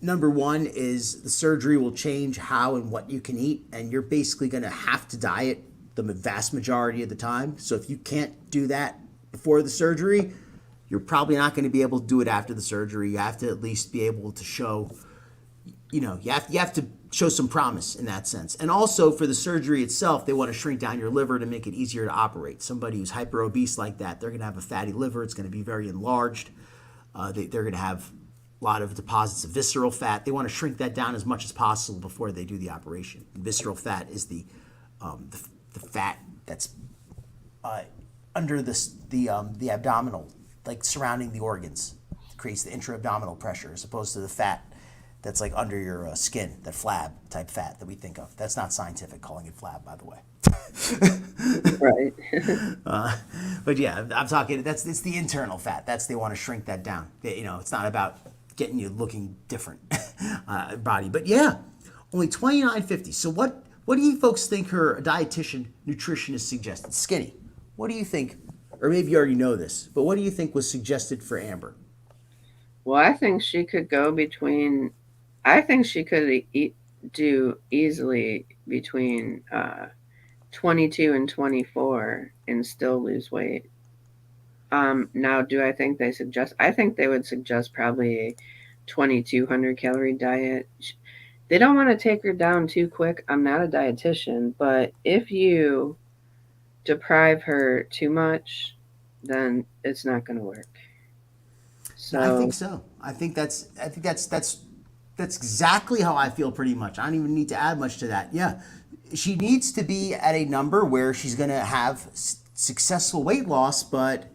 Number one is the surgery will change how and what you can eat, and you're basically going to have to diet the vast majority of the time. So if you can't do that before the surgery, you're probably not going to be able to do it after the surgery. You have to at least be able to show, you have to show some promise in that sense. And also for the surgery itself, they want to shrink down your liver to make it easier to operate. Somebody who's hyper obese like that, they're going to have a fatty liver. It's going to be very enlarged. They're going to have a lot of deposits of visceral fat. They want to shrink that down as much as possible before they do the operation. Visceral fat is the fat that's under the abdominal, like surrounding the organs. It creates the intra-abdominal pressure as opposed to the fat that's like under your skin, that flab type fat that we think of. That's not scientific, calling it flab, by the way. Right. But yeah, I'm talking, it's the internal fat. They want to shrink that down. It's not about getting you looking different body. But yeah, only $29.50. So what do you folks think her dietitian, nutritionist suggested? Skinny. What do you think, or maybe you already know this, but what do you think was suggested for Amber? Well, I think she could do easily between 22 and 24 and still lose weight. Now, do I think I think they would suggest probably a 2,200 calorie diet. They don't want to take her down too quick. I'm not a dietitian, but if you deprive her too much, then it's not going to work. So I think so. I think that's exactly how I feel pretty much. I don't even need to add much to that. Yeah. She needs to be at a number where she's going to have successful weight loss, but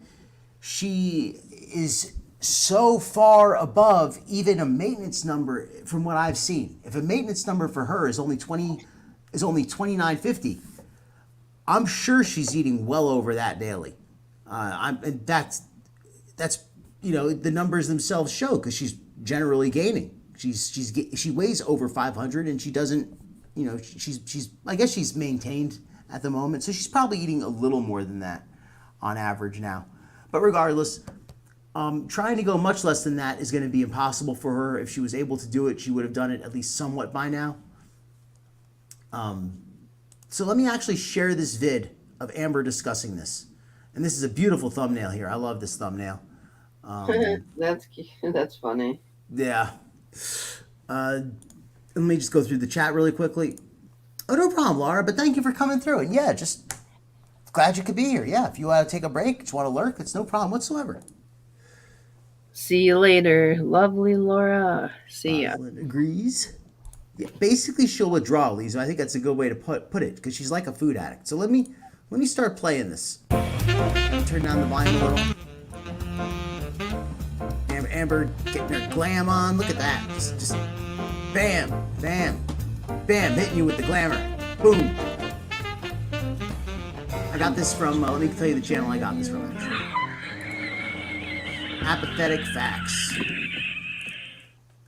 she is so far above even a maintenance number from what I've seen. If a maintenance number for her is only $29.50, I'm sure she's eating well over that daily. And that's the numbers themselves show, because she's generally gaining. She weighs over 500 and she doesn't, I guess she's maintained at the moment. So she's probably eating a little more than that on average now. But regardless, trying to go much less than that is going to be impossible for her. If she was able to do it, she would have done it at least somewhat by now. So let me actually share this vid of Amber discussing this. And this is a beautiful thumbnail here. I love this thumbnail. that's cute. That's funny. Yeah. Let me just go through the chat really quickly. Oh, no problem, Laura, but thank you for coming through. And yeah, just glad you could be here. Yeah, if you want to take a break, just want to lurk, it's no problem whatsoever. See you later, lovely Laura. See ya. Lynn agrees. Yeah, basically she'll withdraw, Lisa. I think that's a good way to put it, because she's like a food addict. So let me start playing this. Turn down the volume a little. Amber getting her glam on. Look at that. Just bam, bam, bam, hitting you with the glamour. Boom. I got this from, let me tell you the channel I got this from, actually. Apathetic Facts.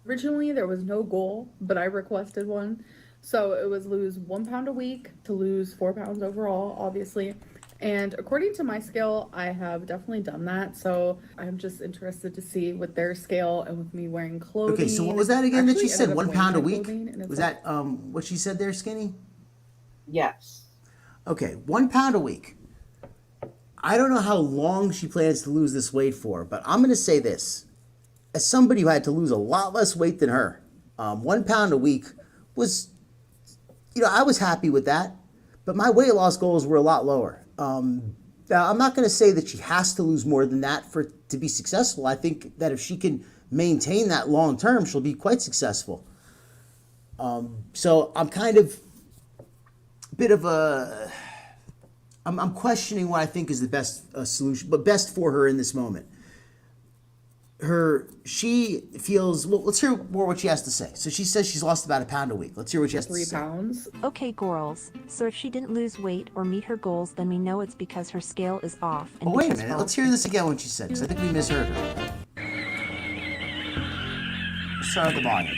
Originally, there was no goal, but I requested one. So it was lose 1 pound a week to lose 4 pounds overall, obviously. And according to my scale, I have definitely done that. So I'm just interested to see with their scale and with me wearing clothing. Okay, so what was that again that she said? 1 pound a week? Was like, that what she said there, Skinny? Yes. Okay, 1 pound a week. I don't know how long she plans to lose this weight for, but I'm going to say this. As somebody who had to lose a lot less weight than her, 1 pound a week was, I was happy with that, but my weight loss goals were a lot lower. Now, I'm not going to say that she has to lose more than that to be successful. I think that if she can maintain that long term, she'll be quite successful. So I'm kind of a bit of a... I'm questioning what I think is the best solution, but best for her in this moment. She feels, well, let's hear more what she has to say. So she says she's lost about 1 pound a week. Let's hear what she has to 3 say. pounds. Okay, Gorls. So if she didn't lose weight or meet her goals, then we know it's because her scale is off. And Oh, wait a because, minute. well, Let's hear this again what she said, because I think we misheard her. Start at the volume.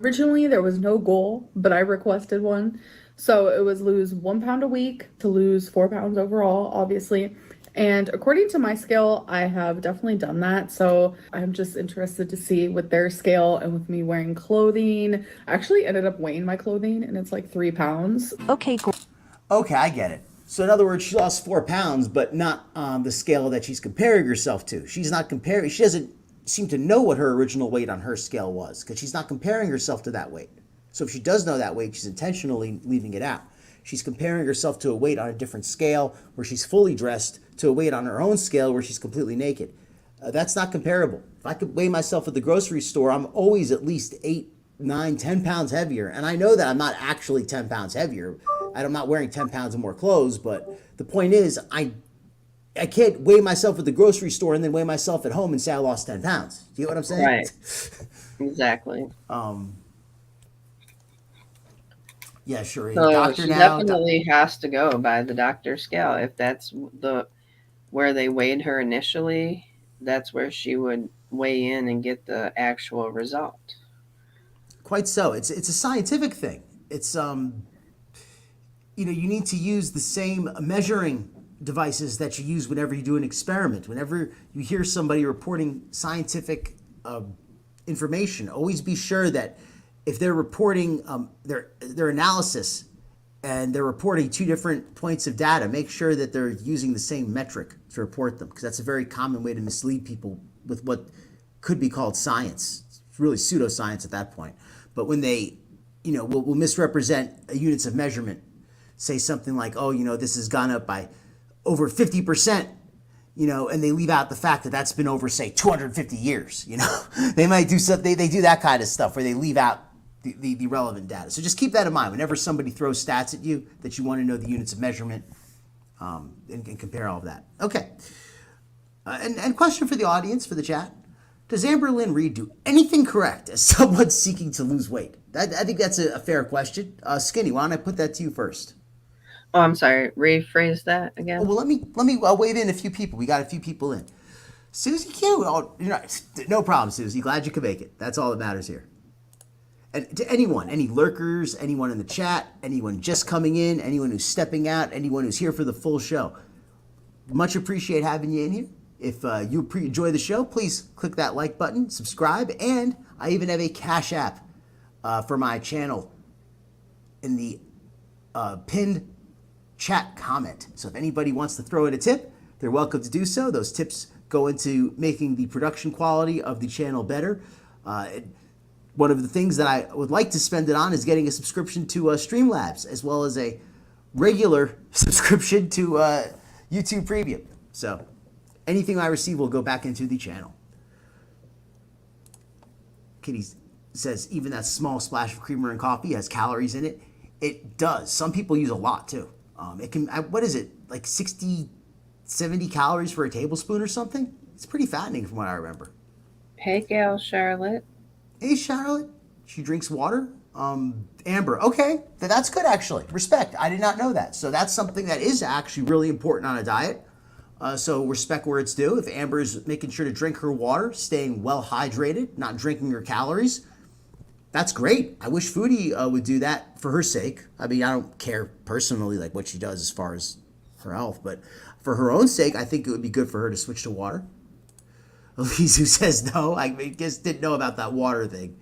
Originally, there was no goal, but I requested one. So it was lose 1 pound a week to lose 4 pounds overall, obviously. And according to my scale, I have definitely done that. So I'm just interested to see with their scale and with me wearing clothing. I actually ended up weighing my clothing and it's like 3 pounds. okay, Gorls. Okay, I get it. So in other words, she lost 4 pounds, but not on the scale that she's comparing herself to. She's not comparing. She doesn't seem to know what her original weight on her scale was because she's not comparing herself to that weight. So if she does know that weight, she's intentionally leaving it out. She's comparing herself to a weight on a different scale where she's fully dressed to a weight on her own scale where she's completely naked. That's not comparable. If I could weigh myself at the grocery store, I'm always at least 8, 9, 10 pounds heavier. And I know that I'm not actually 10 pounds heavier. I'm not wearing 10 pounds of more clothes, but the point is I can't weigh myself at the grocery store and then weigh myself at home and say I lost 10 pounds. Do you know what I'm saying? Right. Exactly. Yeah, sure. So Doctor she now. definitely has to go by the doctor scale. If that's where they weighed her initially, that's where she would weigh in and get the actual result. Quite so. It's a scientific thing. It's you need to use the same measuring devices that you use whenever you do an experiment. Whenever you hear somebody reporting scientific information, always be sure that if they're reporting their analysis and they're reporting two different points of data, make sure that they're using the same metric to report them, because that's a very common way to mislead people with what could be called science. It's really pseudoscience at that point. But when they, will misrepresent units of measurement, say something like, oh, this has gone up by over 50%, and they leave out the fact that that's been over, say, 250 years, They might do something, they do that kind of stuff where they leave out the relevant data. So just keep that in mind whenever somebody throws stats at you that you want to know the units of measurement and compare all of that. Okay. And question for the audience, for the chat. Does Lynn Reed do anything correct as someone seeking to lose weight? I think that's a fair question. Skinny, why don't I put that to you first? Oh, I'm sorry. Rephrase that again. Oh, well, let me wave in a few people. We got a few people in. Susie Q. Oh, no problem, Susie. Glad you could make it. That's all that matters here. And to anyone, any lurkers, anyone in the chat, anyone just coming in, anyone who's stepping out, anyone who's here for the full show, much appreciate having you in here. If you enjoy the show, please click that like button, subscribe, and I even have a Cash App for my channel in the pinned chat comment. So if anybody wants to throw in a tip, they're welcome to do so. Those tips go into making the production quality of the channel better. One of the things that I would like to spend it on is getting a subscription to Streamlabs, as well as a regular subscription to YouTube Premium. So anything I receive will go back into the channel. Kitty says even that small splash of creamer and coffee has calories in it. It does. Some people use a lot too. It can, what is it, like 60, 70 calories for a tablespoon or something? It's pretty fattening from what I remember. Hey, Gail Charlotte. Hey, Charlotte. She drinks water. Amber. Okay, that's good actually. Respect. I did not know that. So that's something that is actually really important on a diet. So respect where it's due. If Amber is making sure to drink her water, staying well hydrated, not drinking her calories, that's great. I wish Foodie would do that for her sake. I mean, I don't care personally like what she does as far as her health, but for her own sake, I think it would be good for her to switch to water. Elise, who says no, I just didn't know about that water thing.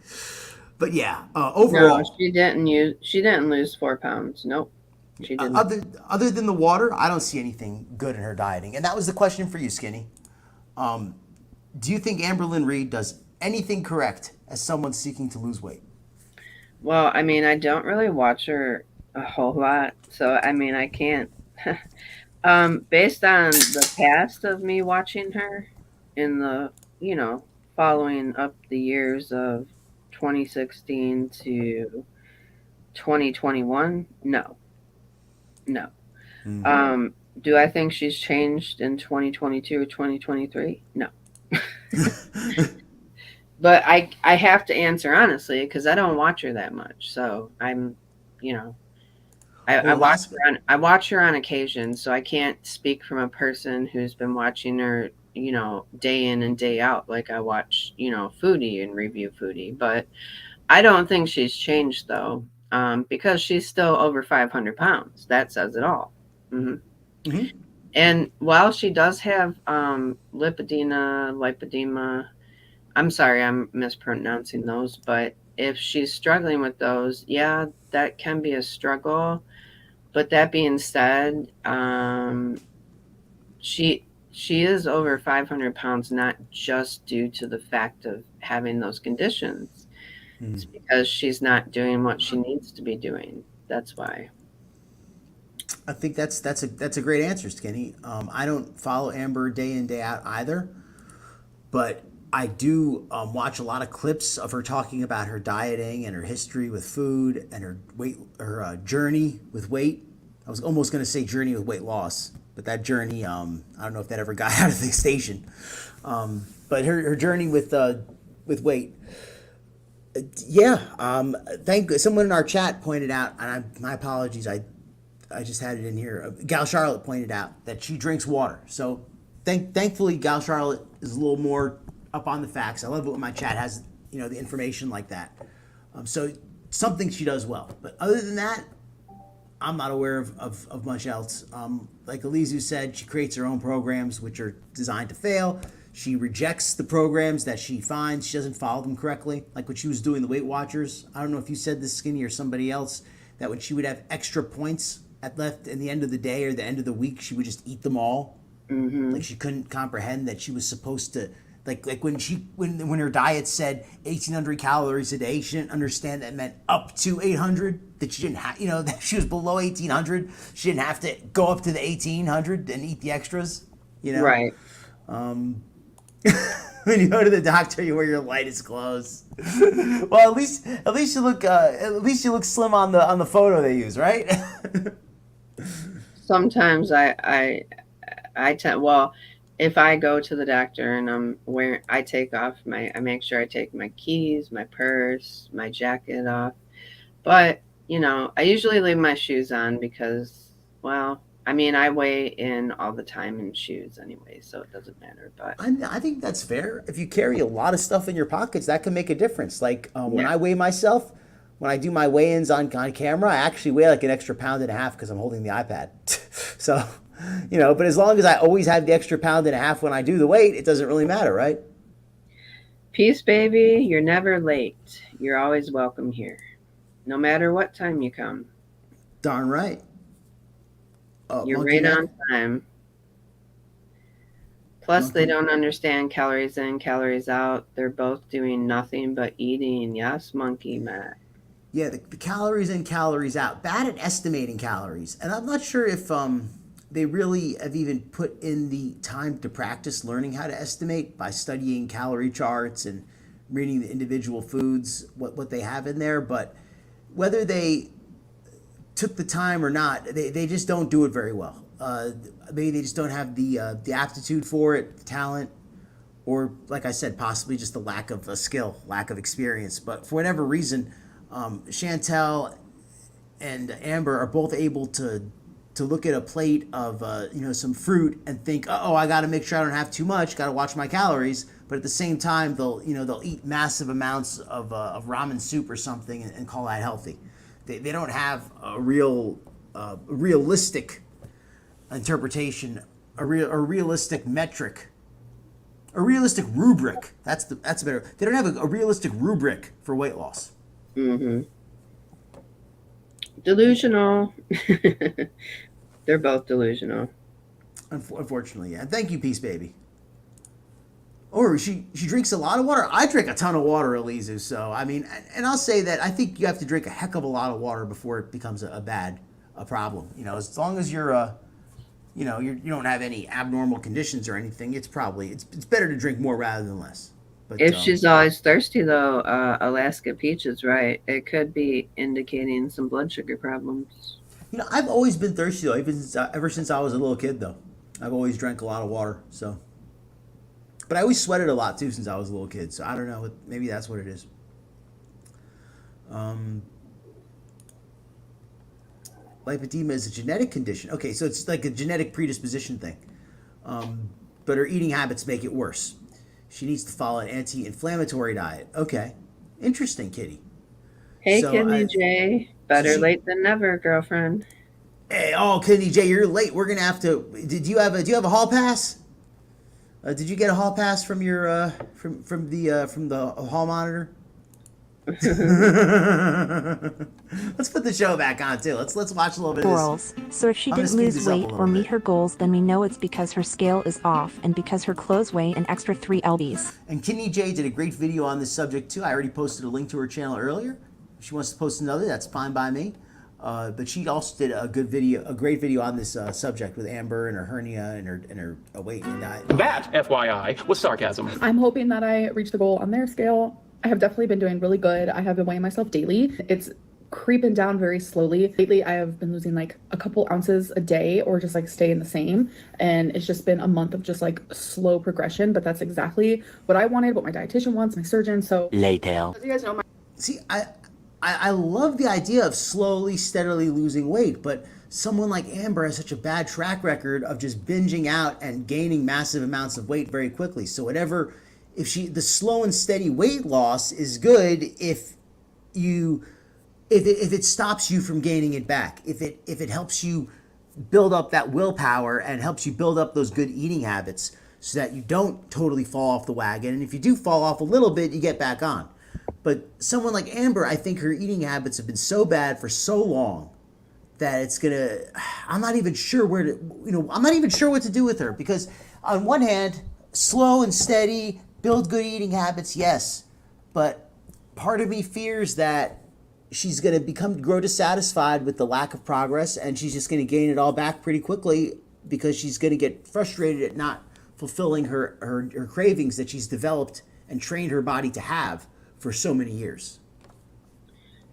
But yeah, overall, No, she didn't lose 4 pounds. Nope. She didn't. Other than the water, I don't see anything good in her dieting. And that was the question for you, Skinny. Do you think Lynn Reed does anything correct as someone seeking to lose weight? Well, I mean, I don't really watch her a whole lot, so I mean, I can't. Based on the past of me watching her in the, following up the years of 2016 to 2021, no. Mm-hmm. Do I think she's changed in 2022 or 2023? No. But I have to answer honestly because I don't watch her that much. So I'm, I watch her on occasion. So I can't speak from a person who's been watching her, day in and day out. Like I watch, Foodie and review Foodie. But I don't think she's changed though, because she's still over 500 pounds. That says it all. Mm-hmm. Mm-hmm. And while she does have lipedema, I'm sorry, I'm mispronouncing those, but if she's struggling with those, yeah, that can be a struggle. But that being said, she is over 500 pounds, not just due to the fact of having those conditions. It's because she's not doing what she needs to be doing. That's why. I think that's a great answer, Skinny. I don't follow Amber day in day out either, but I do watch a lot of clips of her talking about her dieting and her history with food and her weight, her journey with weight. I was almost going to say journey with weight loss, but that journey, I don't know if that ever got out of the station. But her journey with weight. Yeah. Thank someone in our chat pointed out, and my apologies. I just had it in here. Gal Charlotte pointed out that she drinks water. So thankfully, Gal Charlotte is a little more up on the facts. I love it when my chat has, the information like that. So something she does well. But other than that, I'm not aware of much else. Like Elizu said, she creates her own programs which are designed to fail. She rejects the programs that she finds. She doesn't follow them correctly. Like what she was doing, the Weight Watchers. I don't know if you said this, Skinny, or somebody else, that when she would have extra points at left in the end of the day or the end of the week, she would just eat them all. Mm-hmm. Like she couldn't comprehend that she was supposed to, like when her diet said 1,800 calories a day, she didn't understand that meant up to 800. That she didn't have, that she was below 1,800. She didn't have to go up to the 1,800 and eat the extras. Right. When you go to the doctor, you wear your lightest clothes. Well, at least you look slim on the photo they use, right? Sometimes I tend, well, if I go to the doctor and I make sure I take my keys, my purse, my jacket off. But, I usually leave my shoes on because, well, I weigh in all the time in shoes anyway, so it doesn't matter. But I think that's fair. If you carry a lot of stuff in your pockets, that can make a difference. Like when I weigh myself, when I do my weigh-ins on camera, I actually weigh like an extra pound and a half because I'm holding the iPad. So, but as long as I always have the extra pound and a half when I do the weight, it doesn't really matter, right? Peace, baby. You're never late. You're always welcome here, no matter what time you come. Darn right. You're right on time. Plus, they don't understand calories in, calories out. They're both doing nothing but eating. Yes, Monkey Matt. Yeah, the calories in, calories out. Bad at estimating calories. And I'm not sure if they really have even put in the time to practice learning how to estimate by studying calorie charts and reading the individual foods, what they have in there. But whether they took the time or not, they just don't do it very well. Maybe they just don't have the aptitude for it, the talent, or like I said, possibly just the lack of skill, lack of experience. But for whatever reason, Chantel and Amber are both able to look at a plate of some fruit and think, oh, I got to make sure I don't have too much, got to watch my calories. But at the same time, they'll eat massive amounts of ramen soup or something and call that healthy. They don't have a realistic interpretation, a realistic metric, a realistic rubric. That's better. They don't have a realistic rubric for weight loss. Mm-hmm. Delusional. They're both delusional. Unfortunately, yeah. Thank you, Peace Baby. Or she drinks a lot of water. I drink a ton of water, Elizu. So and I'll say that I think you have to drink a heck of a lot of water before it becomes a problem. As long as you're you don't have any abnormal conditions or anything, it's better to drink more rather than less. But if she's always thirsty, though, Alaska Peach is right. It could be indicating some blood sugar problems. I've always been thirsty though, ever since I was a little kid though. I've always drank a lot of water, so. But I always sweated a lot too since I was a little kid, so I don't know. Maybe that's what it is. Lipedema is a genetic condition. Okay, so it's like a genetic predisposition thing. But her eating habits make it worse. She needs to follow an anti-inflammatory diet. Okay, interesting, Kitty. Hey, so Kidney J. Better late than never, girlfriend. Hey, Kidney J, you're late. We're gonna have to. Do you have a hall pass? Did you get a hall pass from your from the hall monitor? Let's put the show back on too. Let's watch a little bit of this. Girls. So if she I'm gonna didn't speed lose this up a weight little or meet bit. her goals, then we know it's because her scale is off and because her clothes weigh an extra 3 lbs. And Kidney J did a great video on this subject too. I already posted a link to her channel earlier. If she wants to post another, that's fine by me. But she also did a great video on this subject with Amber and her hernia and her weight and diet. That, FYI, was sarcasm. I'm hoping that I reach the goal on their scale. I have definitely been doing really good. I have been weighing myself daily. It's creeping down very slowly. Lately, I have been losing like a couple ounces a day or just like staying the same. And it's just been a month of just like slow progression, but that's exactly what I wanted, what my dietitian wants, my surgeon. So Later. as you guys know, my See, I love the idea of slowly, steadily losing weight, but someone like Amber has such a bad track record of just binging out and gaining massive amounts of weight very quickly. So the slow and steady weight loss is good if it stops you from gaining it back. If it helps you build up that willpower and helps you build up those good eating habits so that you don't totally fall off the wagon. And if you do fall off a little bit, you get back on. But someone like Amber, I think her eating habits have been so bad for so long that I'm not even sure I'm not even sure what to do with her, because on one hand, slow and steady, build good eating habits, yes. But part of me fears that she's going to grow dissatisfied with the lack of progress, and she's just going to gain it all back pretty quickly because she's going to get frustrated at not fulfilling her cravings that she's developed and trained her body to have for so many years.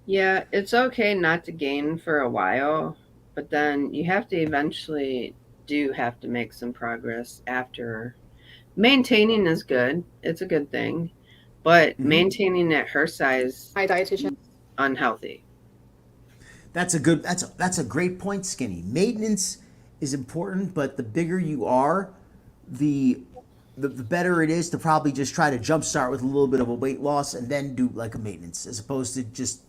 Yeah, it's okay not to gain for a while, but then you have to eventually have to make some progress after. Maintaining is good. It's a good thing. But maintaining at her size, my dietitian. unhealthy. That's a great point, Skinny. Maintenance is important, but the bigger you are, the better it is to probably just try to jumpstart with a little bit of a weight loss and then do like a maintenance, as opposed to just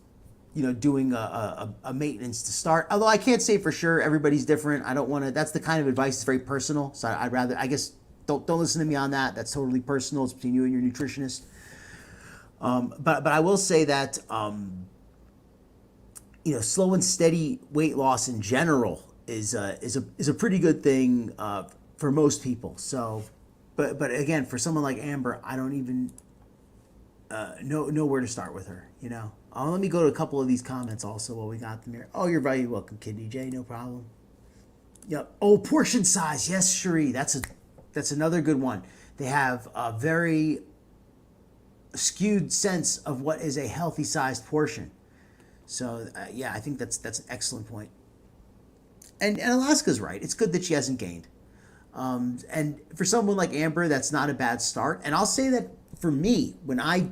doing a maintenance to start. Although I can't say for sure, everybody's different. I don't want to. That's the kind of advice that's very personal. So I'd rather, I guess, don't listen to me on that. That's totally personal. It's between you and your nutritionist. But I will say that slow and steady weight loss in general is a pretty good thing for most people. So. But again, for someone like Amber, I don't even know where to start with her. Let me go to a couple of these comments also while we got them here. Oh, you're very welcome, Kidney J. No problem. Yep. Oh, portion size. Yes, Cherie. That's another good one. They have a very skewed sense of what is a healthy sized portion. So yeah, I think that's an excellent point. And Alaska's right. It's good that she hasn't gained. And for someone like Amber, that's not a bad start. And I'll say that for me, when I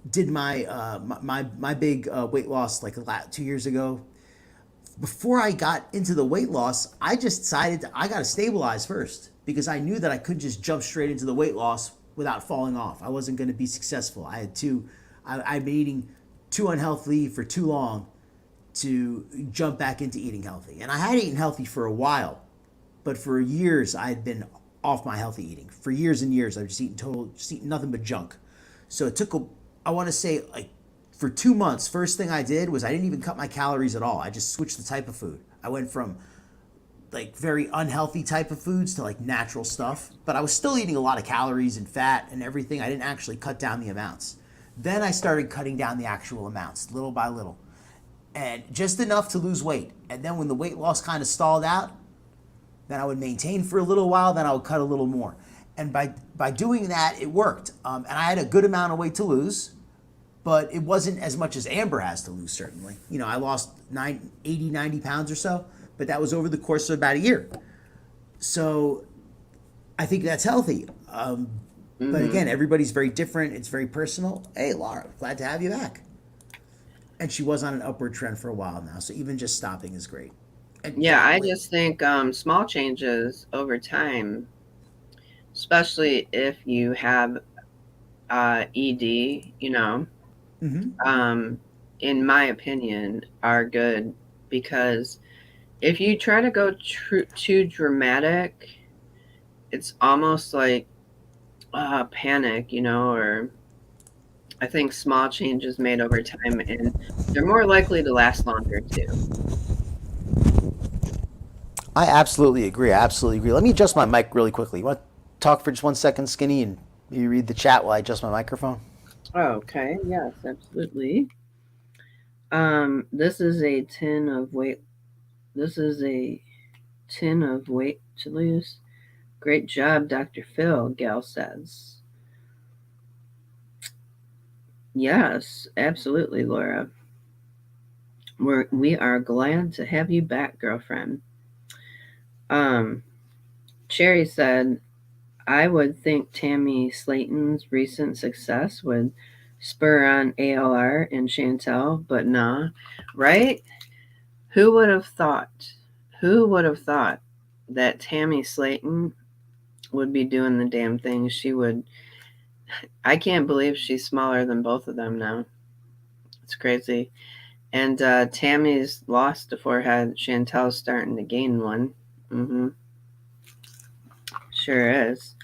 did my big weight loss like 2 years ago, before I got into the weight loss, I just decided I got to stabilize first, because I knew that I couldn't just jump straight into the weight loss without falling off. I wasn't going to be successful. I'd been eating too unhealthy for too long to jump back into eating healthy. And I had eaten healthy for a while. But for years, I had been off my healthy eating. For years and years, I was just eating nothing but junk. So it took I want to say like for 2 months, first thing I did was I didn't even cut my calories at all. I just switched the type of food. I went from like very unhealthy type of foods to like natural stuff. But I was still eating a lot of calories and fat and everything. I didn't actually cut down the amounts. Then I started cutting down the actual amounts, little by little. And just enough to lose weight. And then when the weight loss kind of stalled out, then I would maintain for a little while, then I would cut a little more. And by doing that, it worked. And I had a good amount of weight to lose, but it wasn't as much as Amber has to lose, certainly. I lost 80, 90 pounds or so, but that was over the course of about a year. So I think that's healthy. But again, everybody's very different. It's very personal. Hey, Laura, glad to have you back. And she was on an upward trend for a while now, so even just stopping is great. Yeah, I just think small changes over time, especially if you have ED, in my opinion, are good, because if you try to go too dramatic, it's almost like panic, or I think small changes made over time, and they're more likely to last longer too. I absolutely agree. I absolutely agree. Let me adjust my mic really quickly. You want to talk for just 1 second, Skinny, and you read the chat while I adjust my microphone? Okay, yes, absolutely. This is a tin of weight. This is a tin of weight to lose. Great job, Dr. Phil, Gal says. Yes, absolutely, Laura. We are glad to have you back, girlfriend. Cherry said, I would think Tammy Slayton's recent success would spur on ALR and Chantel, but nah, right? Who would have thought? Who would have thought that Tammy Slayton would be doing the damn thing she would? I can't believe she's smaller than both of them now. It's crazy. And Tammy's lost a forehead. Chantel's starting to gain one. Sure is.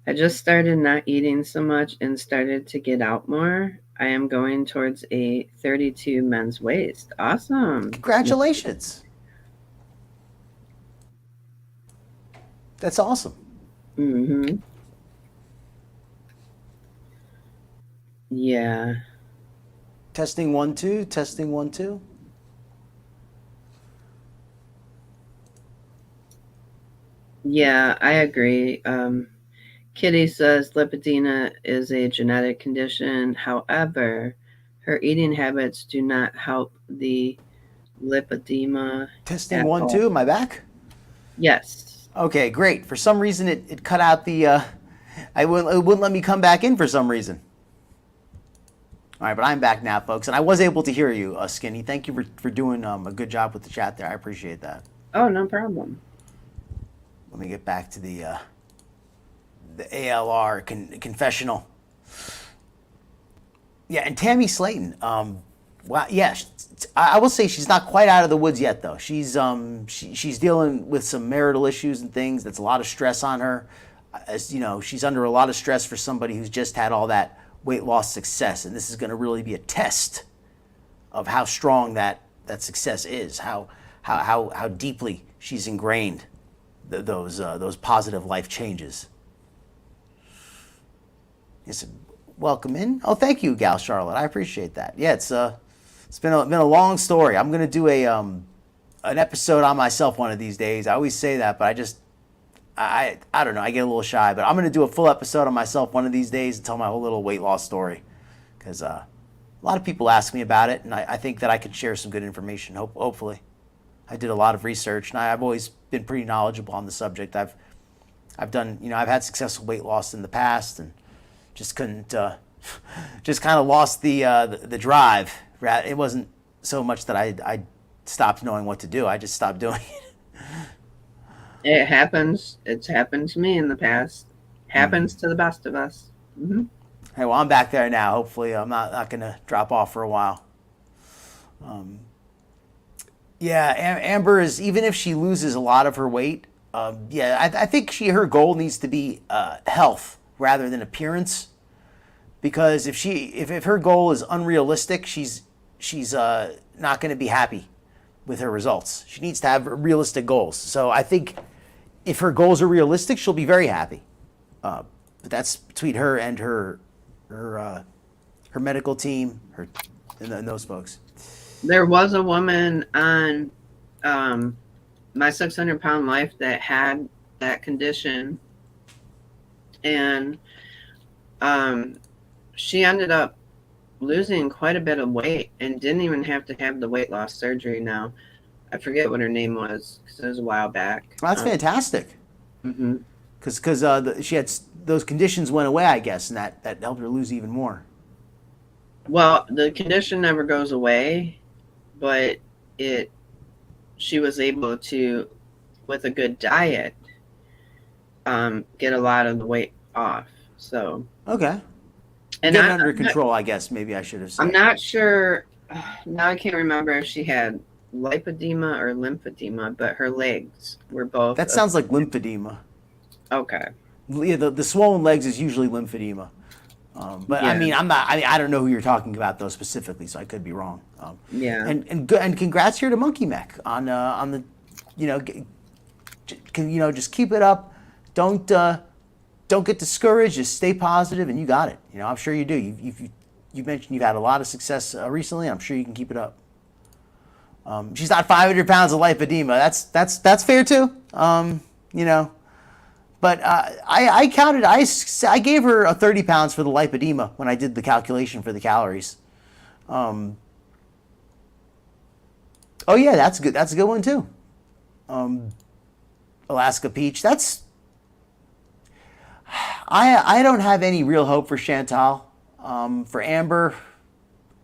I just started not eating so much and started to get out more. I am going towards a 32 men's waist. Awesome. Congratulations. That's awesome. Yeah. Testing 1 2. Testing 1 2. Yeah, I agree. Kitty says lipedema is a genetic condition. However, her eating habits do not help the lipedema. Testing 1 2. Am I back? Yes. Okay, great. For some reason, it cut out the. It wouldn't let me come back in for some reason. All right, but I'm back now, folks, and I was able to hear you, Skinny. Thank you for doing a good job with the chat there. I appreciate that. Oh, no problem. Let me get back to the ALR confessional. Yeah, and Tammy Slayton. Wow, yeah, I will say she's not quite out of the woods yet, though. She's dealing with some marital issues and things. That's a lot of stress on her. As you know, she's under a lot of stress for somebody who's just had all that weight loss success, and this is going to really be a test of how strong that success is, how deeply she's ingrained those positive life changes. Yes, welcome in. Oh, thank you, Gal Charlotte. I appreciate that. Yeah, it's been a long story. I'm gonna do an episode on myself one of these days. I always say that, but I don't know. I get a little shy, but I'm gonna do a full episode on myself one of these days and tell my whole little weight loss story, because a lot of people ask me about it, and I think that I could share some good information. Hopefully, I did a lot of research, and I've always been pretty knowledgeable on the subject. I've done, I've had successful weight loss in the past, and just couldn't, just kind of lost the drive. It wasn't so much that I stopped knowing what to do. I just stopped doing it. It happens. It's happened to me in the past. Happens to the best of us. Hey, well, I'm back there now. Hopefully, I'm not going to drop off for a while. Yeah, Amber is, even if she loses a lot of her weight, I think her goal needs to be health rather than appearance, because if her goal is unrealistic, she's not going to be happy with her results. She needs to have realistic goals. So I think if her goals are realistic, she'll be very happy. But that's between her and her medical team, and those folks. There was a woman on My 600 Pound Life that had that condition, and she ended up losing quite a bit of weight and didn't even have to have the weight loss surgery. Now I forget what her name was because it was a while back. Well, that's fantastic. Because she had those conditions went away, I guess, and that helped her lose even more. Well, the condition never goes away, but she was able to, with a good diet, get a lot of the weight off. So okay, and get it under control. I guess maybe I should have said. I'm not sure. Now I can't remember if she had lipedema or lymphedema, but her legs were both. That sounds like lymphedema. Okay. Yeah, the swollen legs is usually lymphedema. But Yeah. I mean, I don't know who you're talking about though specifically, so I could be wrong. Yeah. And congrats here to Monkey Mech on the, just keep it up. Don't get discouraged. Just stay positive, and you got it. I'm sure you do. You mentioned you've had a lot of success recently. I'm sure you can keep it up. She's not 500 pounds of lipedema. That's fair too. But I counted. I gave her 30 pounds for the lipedema when I did the calculation for the calories. Oh yeah, that's good. That's a good one too. Alaska peach. I don't have any real hope for Chantal. For Amber,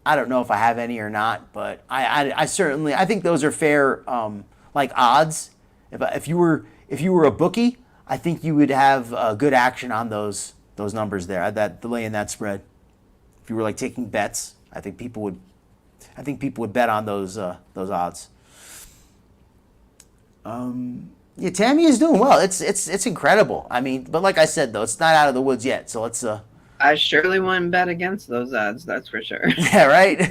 I don't know if I have any or not, but I certainly think those are fair odds. If you were a bookie, I think you would have good action on those numbers there. That laying that spread. If you were taking bets, I think people would bet on those odds. Yeah, Tammy is doing well. It's incredible. I mean, but like I said though, it's not out of the woods yet. So let's. I surely wouldn't bet against those odds. That's for sure. Yeah, right.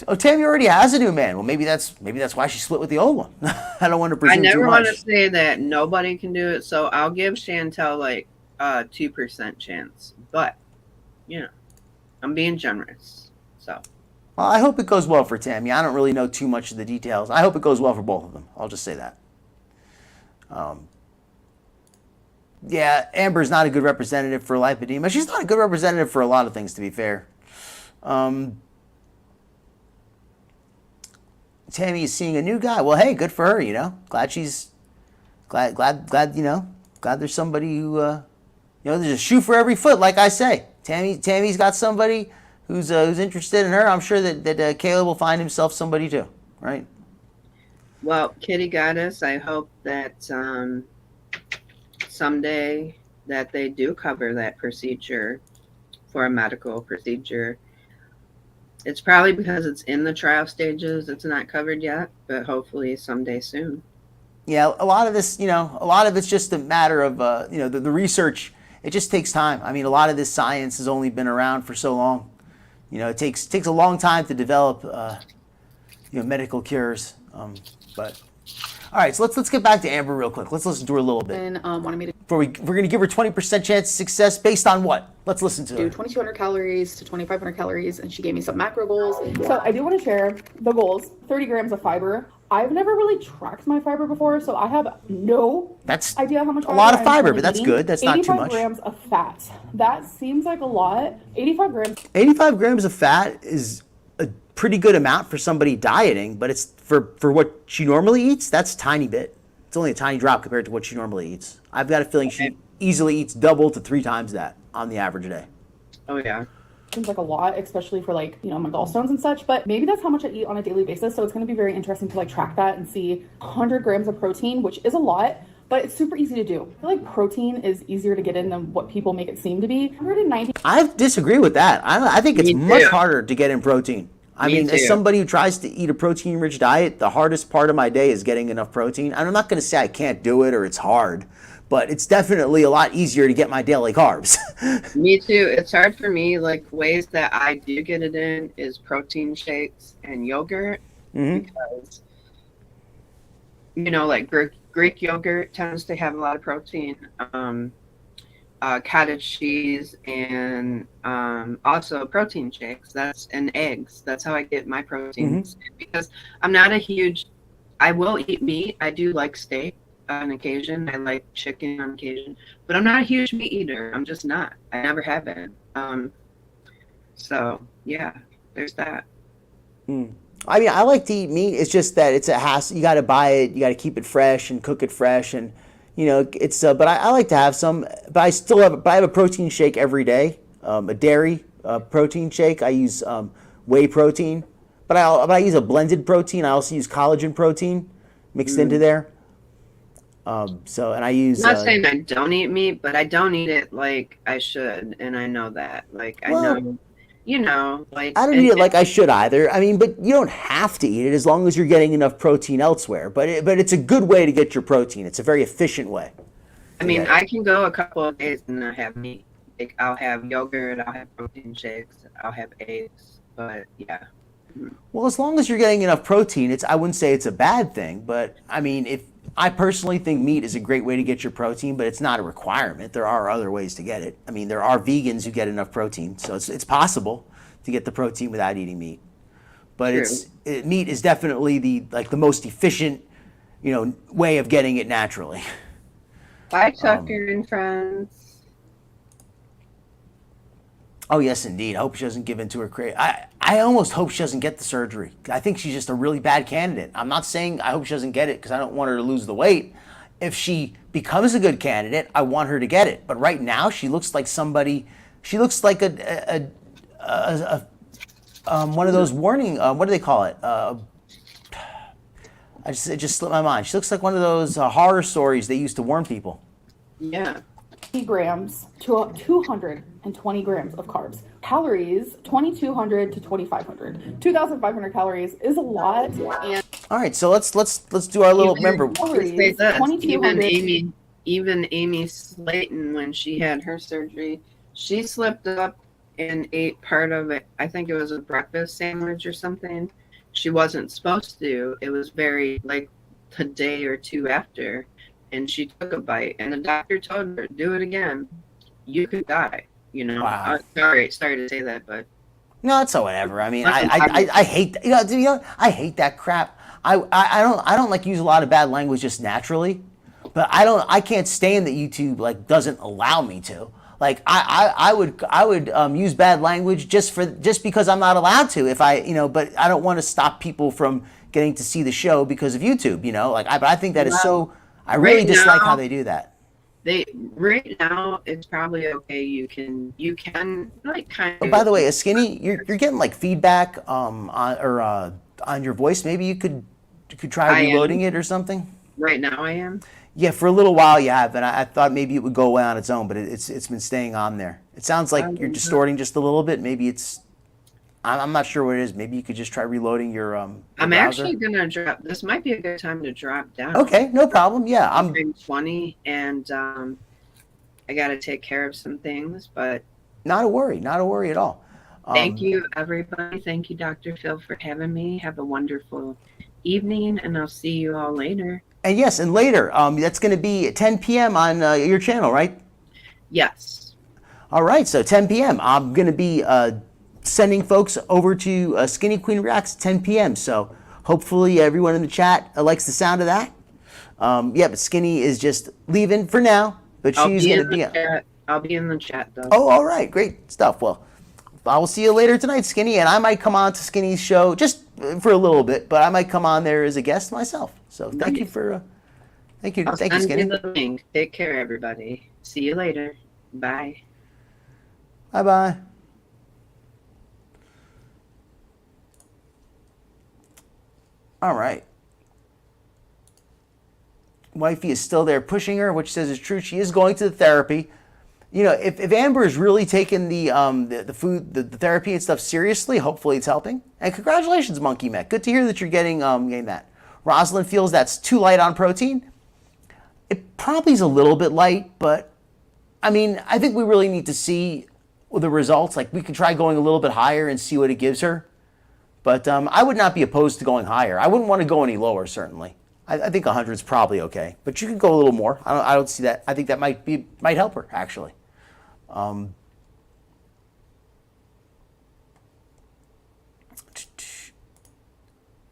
Oh, Tammy already has a new man. Well, maybe that's why she split with the old one. I don't want to presume I never too want much. to say that nobody can do it, so I'll give Chantel 2% chance. But I'm being generous. So. Well, I hope it goes well for Tammy. I don't really know too much of the details. I hope it goes well for both of them. I'll just say that. Yeah, Amber's not a good representative for lipedema. She's not a good representative for a lot of things, to be fair. Tammy is seeing a new guy. Well, hey, good for her. Glad she's glad there's somebody who there's a shoe for every foot, like I say. Tammy's got somebody who's interested in her. I'm sure that Caleb will find himself somebody too, right? Well, Kitty Goddess, I hope that someday that they do cover that procedure for a medical procedure. It's probably because it's in the trial stages. It's not covered yet, but hopefully someday soon. Yeah, a lot of it's just a matter of, the research. It just takes time. I mean, a lot of this science has only been around for so long. It takes a long time to develop, medical cures. But all right, so let's get back to Amber real quick. Let's listen to her a little bit. And wanted me to We're going to give her 20% chance of success based on what? Let's listen to do her. 2,200 calories to 2,500 calories, and she gave me some macro goals. So I do want to share the goals. 30 grams of fiber. I've never really tracked my fiber before, so I have no That's idea how much a lot of I'm fiber, currently but that's eating. good. That's not too much. 85 grams of fat. That seems like a lot. 85 grams. 85 grams of fat is a pretty good amount for somebody dieting, but it's for what she normally eats, that's a tiny bit. It's only a tiny drop compared to what she normally eats. I've got a feeling she easily eats double to 3 times that on the average day. Oh, yeah. Seems like a lot, especially for my gallstones and such, but maybe that's how much I eat on a daily basis. So it's going to be very interesting to track that and see 100 grams of protein, which is a lot, but it's super easy to do. I feel like protein is easier to get in than what people make it seem to be. 190. I disagree with that. I think it's Me much too. harder to get in protein. I Me mean, as too. somebody who tries to eat a protein-rich diet, the hardest part of my day is getting enough protein. I'm not going to say I can't do it or it's hard, but it's definitely a lot easier to get my daily carbs. Me too. It's hard for me. Ways that I do get it in is protein shakes and yogurt because, Greek yogurt tends to have a lot of protein. Cottage cheese and also protein shakes. And eggs. That's how I get my proteins because I'm not I will eat meat. I do like steak on occasion. I like chicken on occasion, but I'm not a huge meat eater. I'm just not. I never have been. So yeah, there's that. I mean, I like to eat meat. It's just that it's a hassle. You got to buy it. You got to keep it fresh and cook it fresh, and it's. But I like to have some. But I have a protein shake every day. A dairy protein shake. I use whey protein, but I use a blended protein. I also use collagen protein mixed into there. And I use. I'm not saying I don't eat meat, but I don't eat it like I should, and I know that. I know. I don't eat it like I should either. I mean, but you don't have to eat it as long as you're getting enough protein elsewhere. But it's a good way to get your protein. It's a very efficient way. I mean, I can go a couple of days and not have meat. Like, I'll have yogurt, I'll have protein shakes, I'll have eggs, but yeah. Well, as long as you're getting enough protein, I wouldn't say it's a bad thing. But I mean, if I personally think meat is a great way to get your protein, but it's not a requirement. There are other ways to get it. I mean, there are vegans who get enough protein, so it's possible to get the protein without eating meat. But True. Meat is definitely the most efficient, way of getting it naturally. Bye, Tucker and friends. Oh yes, indeed. I hope she doesn't give in to her craze. I almost hope she doesn't get the surgery. I think she's just a really bad candidate. I'm not saying I hope she doesn't get it because I don't want her to lose the weight. If she becomes a good candidate, I want her to get it. But right now, she looks like somebody. She looks like one of those warning. What do they call it? It just slipped my mind. She looks like one of those horror stories they used to warn people. Yeah. Grams to 220 grams of carbs. Calories 2,200 to 2,500. 2,500 calories is a lot. And All right, so let's do our little. Remember, Say this, even 2,200. Amy Slayton, when she had her surgery, she slipped up and ate part of it. I think it was a breakfast sandwich or something. She wasn't supposed to. It was very like a day or two after, and she took a bite, and the doctor told her, "Do it again, you could die." Wow. Sorry to say that, but no, it's so whatever. I mean, I hate I hate that crap. I don't like use a lot of bad language just naturally, but I can't stand that YouTube doesn't allow me to. Like I would use bad language just because I'm not allowed to if but I don't want to stop people from getting to see the show because of YouTube. But I think that is so. I really dislike how they do that. Right now it's probably okay. You can like kind of. Oh, by the way, Skinny, you're getting feedback on your voice. Maybe you could try reloading it or something. Right now I am. Yeah, for a little while you have, and I thought maybe it would go away on its own, but it's been staying on there. It sounds like you're distorting just a little bit. Maybe I'm not sure what it is. Maybe you could just try reloading your I'm browser. actually gonna drop. This might be a good time to drop down. Okay, no problem. Yeah, I'm 20, and I got to take care of some things, but not a worry at all. Thank you, everybody. Thank you, Dr. Phil, for having me. Have a wonderful evening, and I'll see you all later. And yes, and later, that's going to be at 10 p.m. on your channel, right? Yes. All right, so 10 p.m. I'm going to be sending folks over to Skinny Queen Reacts at 10 p.m. So hopefully everyone in the chat likes the sound of that. But Skinny is just leaving for now, but she's going to be. I'll be in the chat though. Oh, all right, great stuff. Well, I will see you later tonight, Skinny, and I might come on to Skinny's show just for a little bit, but I might come on there as a guest myself. So thank you for, thank you, I'll thank you, send Skinny. the link. Take care, everybody. See you later. Bye. Bye bye. All right. Wifey is still there pushing her, which says is true. She is going to the therapy. If Amber is really taking the therapy and stuff seriously, hopefully it's helping. And congratulations, Monkey Mech. Good to hear that you're getting that. Rosalind feels that's too light on protein. It probably is a little bit light, but I mean, I think we really need to see the results. We could try going a little bit higher and see what it gives her. But I would not be opposed to going higher. I wouldn't want to go any lower, certainly. I think 100 is probably okay, but you could go a little more. I don't see that. I think that might help her actually. Hello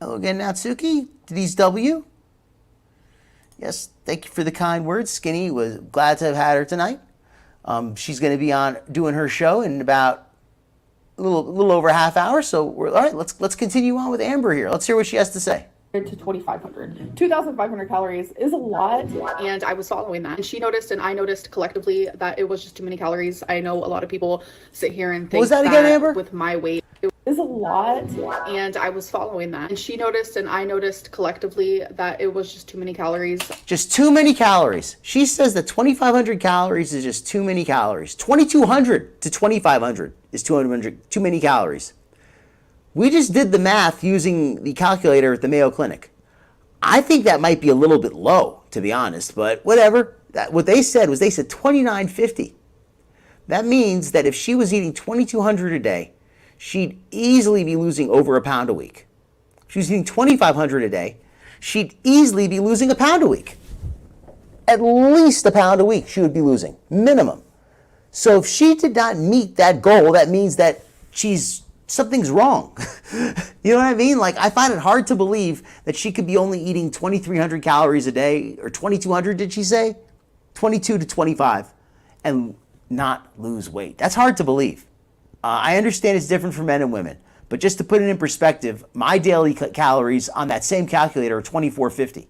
again, Natsuki. Denise W. Yes, thank you for the kind words. Skinny was glad to have had her tonight. She's going to be on doing her show in about a little over a half hour. So all right. Let's continue on with Amber here. Let's hear what she has to say. To 2,500. 2,500 calories is a lot, and I was following that. And she noticed, and I noticed collectively that it was just too many calories. I know a lot of people sit here and think what was that again, Amber? With my weight, it is a lot, and I was following that. And she noticed, and I noticed collectively that it was just too many calories. Just too many calories. She says that 2,500 calories is just too many calories. 2,200 to 2,500 is too many calories. We just did the math using the calculator at the Mayo Clinic. I think that might be a little bit low, to be honest, but whatever. What they said was 2950. That means that if she was eating 2,200 a day, she'd easily be losing over a pound a week. If she was eating 2,500 a day, she'd easily be losing a pound a week. At least a pound a week she would be losing, minimum. So if she did not meet that goal, that means that something's wrong. You know what I mean? Like, I find it hard to believe that she could be only eating 2,300 calories a day, or 2,200, did she say? 22 to 25, and not lose weight. That's hard to believe. I understand it's different for men and women, but just to put it in perspective, my daily calories on that same calculator are 2,450.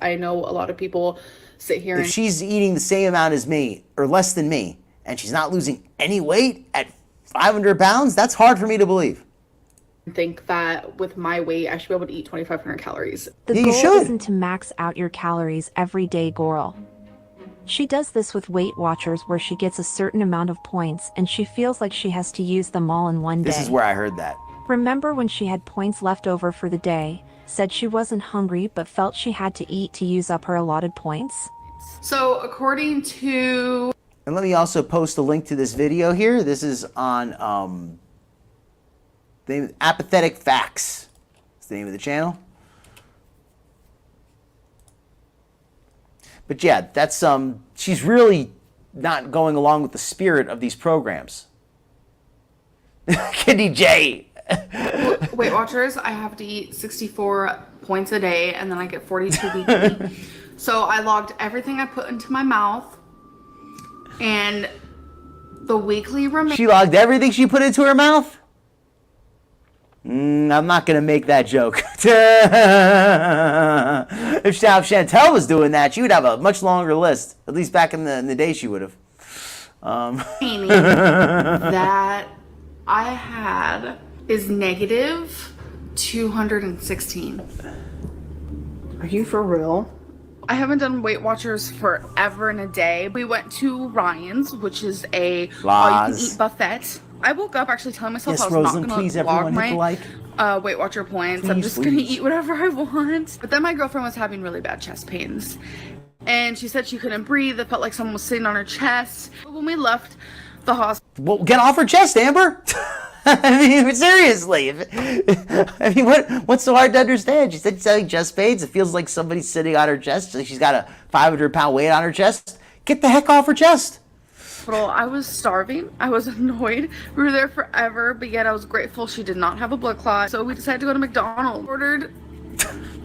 I know a lot of people sit here If and she's eating the same amount as me, or less than me, and she's not losing any weight at 500 pounds, that's hard for me to believe. think that with my weight, I should be able to eat 2,500 calories. The Yeah, you goal should. isn't to max out your calories every day, Gorl. She does this with Weight Watchers where she gets a certain amount of points and she feels like she has to use them all in one day. This is where I heard that. Remember when she had points left over for the day, said she wasn't hungry but felt she had to eat to use up her allotted points? So according to... And let me also post a link to this video here. This is on the Apathetic Facts. That's the name of the channel. But yeah, that's she's really not going along with the spirit of these programs. Kitty J. Weight Watchers, I have to eat 64 points a day and then I get 42 weekly. So I logged everything I put into my mouth and the weekly remains. She logged everything she put into her mouth? I'm not going to make that joke. If Chantel was doing that, she would have a much longer list. At least back in the day she would have. That I had is negative 216. Are you for real? I haven't done Weight Watchers forever and a day. We went to Ryan's, which is a all-you-can-eat buffet. I woke up actually telling myself Yes, I was Rosalind, not going please, to log everyone, hit the like. my Weight Watcher points. I'm Please, just going to please. eat whatever I want. But then my girlfriend was having really bad chest pains. And she said she couldn't breathe. It felt like someone was sitting on her chest. When we left the hospital, Well, get off her chest, Amber. I mean, seriously. I mean, what's so hard to understand? She said she's having chest pains. It feels like somebody's sitting on her chest. Like she's got a 500-pound weight on her chest. Get the heck off her chest. I was starving. I was annoyed. We were there forever, but yet I was grateful she did not have a blood clot. So we decided to go to McDonald's. Ordered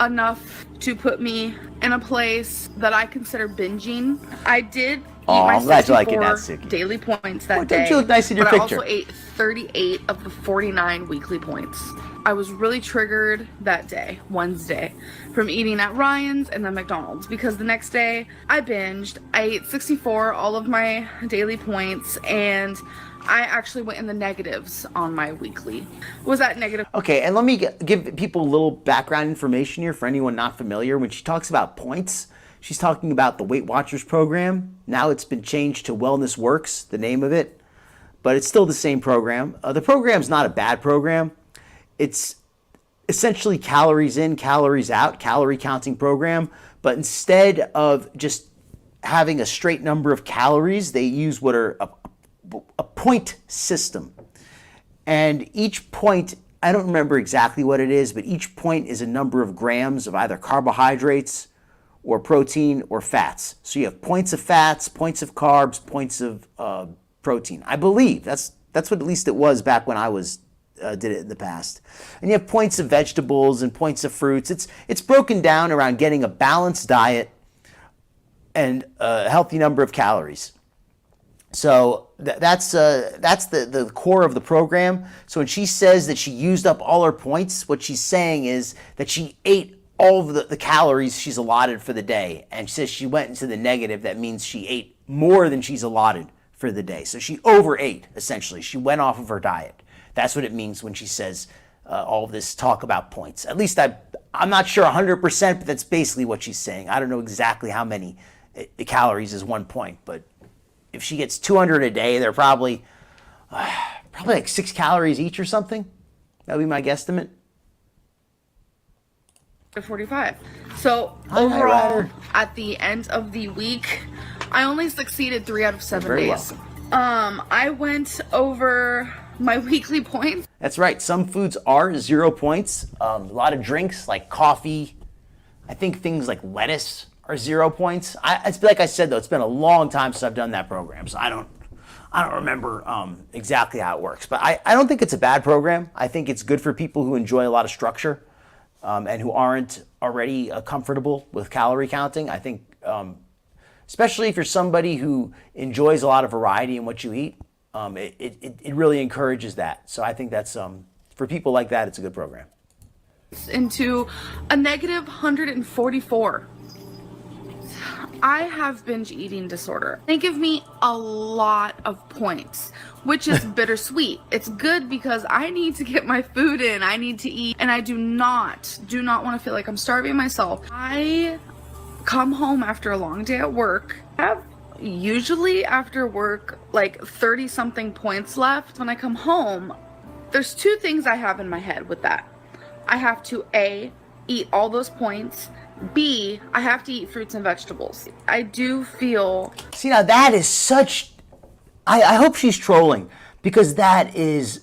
enough to put me in a place that I consider binging. I did eat my I'm glad you like it, 64 that's sick. daily points that Boy, day. don't you look nice in your but picture. I also ate 38 of the 49 weekly points. I was really triggered that day, Wednesday, from eating at Ryan's and then McDonald's because the next day I binged. I ate 64, all of my daily points, and I actually went in the negatives on my weekly. Was that negative? Okay, and let me give people a little background information here for anyone not familiar. When she talks about points, she's talking about the Weight Watchers program. Now it's been changed to Wellness Works, the name of it, but it's still the same program. The program's not a bad program. It's essentially calories in, calories out, calorie counting program, but instead of just having a straight number of calories, they use what are a point system. And each point, I don't remember exactly what it is, but each point is a number of grams of either carbohydrates or protein or fats. So you have points of fats, points of carbs, points of protein. I believe that's what at least it was back when I was did it in the past. And you have points of vegetables and points of fruits. It's broken down around getting a balanced diet and a healthy number of calories. So that's the core of the program. So when she says that she used up all her points, what she's saying is that she ate all of the calories she's allotted for the day. And she says she went into the negative. That means she ate more than she's allotted for the day. So she overate, essentially. She went off of her diet. That's what it means when she says all of this talk about points. At least I'm not sure 100%, but that's basically what she's saying. I don't know exactly how many calories is 1 point, but if she gets 200 a day, they're probably like 6 calories each or something. That would be my guesstimate. 45. So Hi, overall, Ryder. at the end of the week, I only succeeded 3 out of 7 Very days. I went over my weekly points. That's right. Some foods are 0 points. A lot of drinks like coffee. I think things like lettuce are 0 points. It's like I said though, it's been a long time since I've done that program, so I don't remember exactly how it works. But I don't think it's a bad program. I think it's good for people who enjoy a lot of structure and who aren't already comfortable with calorie counting. I think, especially if you're somebody who enjoys a lot of variety in what you eat, it really encourages that. So I think that's for people like that, it's a good program. Into a negative 144. I have binge eating disorder. They give me a lot of points, which is bittersweet. It's good because I need to get my food in. I need to eat, and I do not want to feel like I'm starving myself. I come home after a long day at work, have usually after work like 30 something points left. When I come home, there's 2 things I have in my head with that. I have to A, eat all those points. B, I have to eat fruits and vegetables. I do feel... See, now that is such... I hope she's trolling, because that is...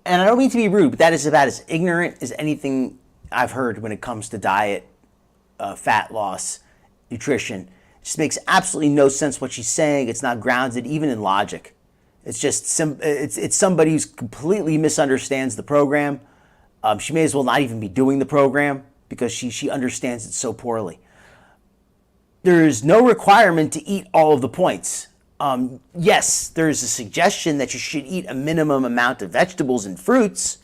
And I don't mean to be rude, but that is about as ignorant as anything I've heard when it comes to diet, fat loss, nutrition. It just makes absolutely no sense what she's saying. It's not grounded even in logic. It's just it's somebody who completely misunderstands the program. She may as well not even be doing the program because she understands it so poorly. There's no requirement to eat all of the points. Yes, there's a suggestion that you should eat a minimum amount of vegetables and fruits,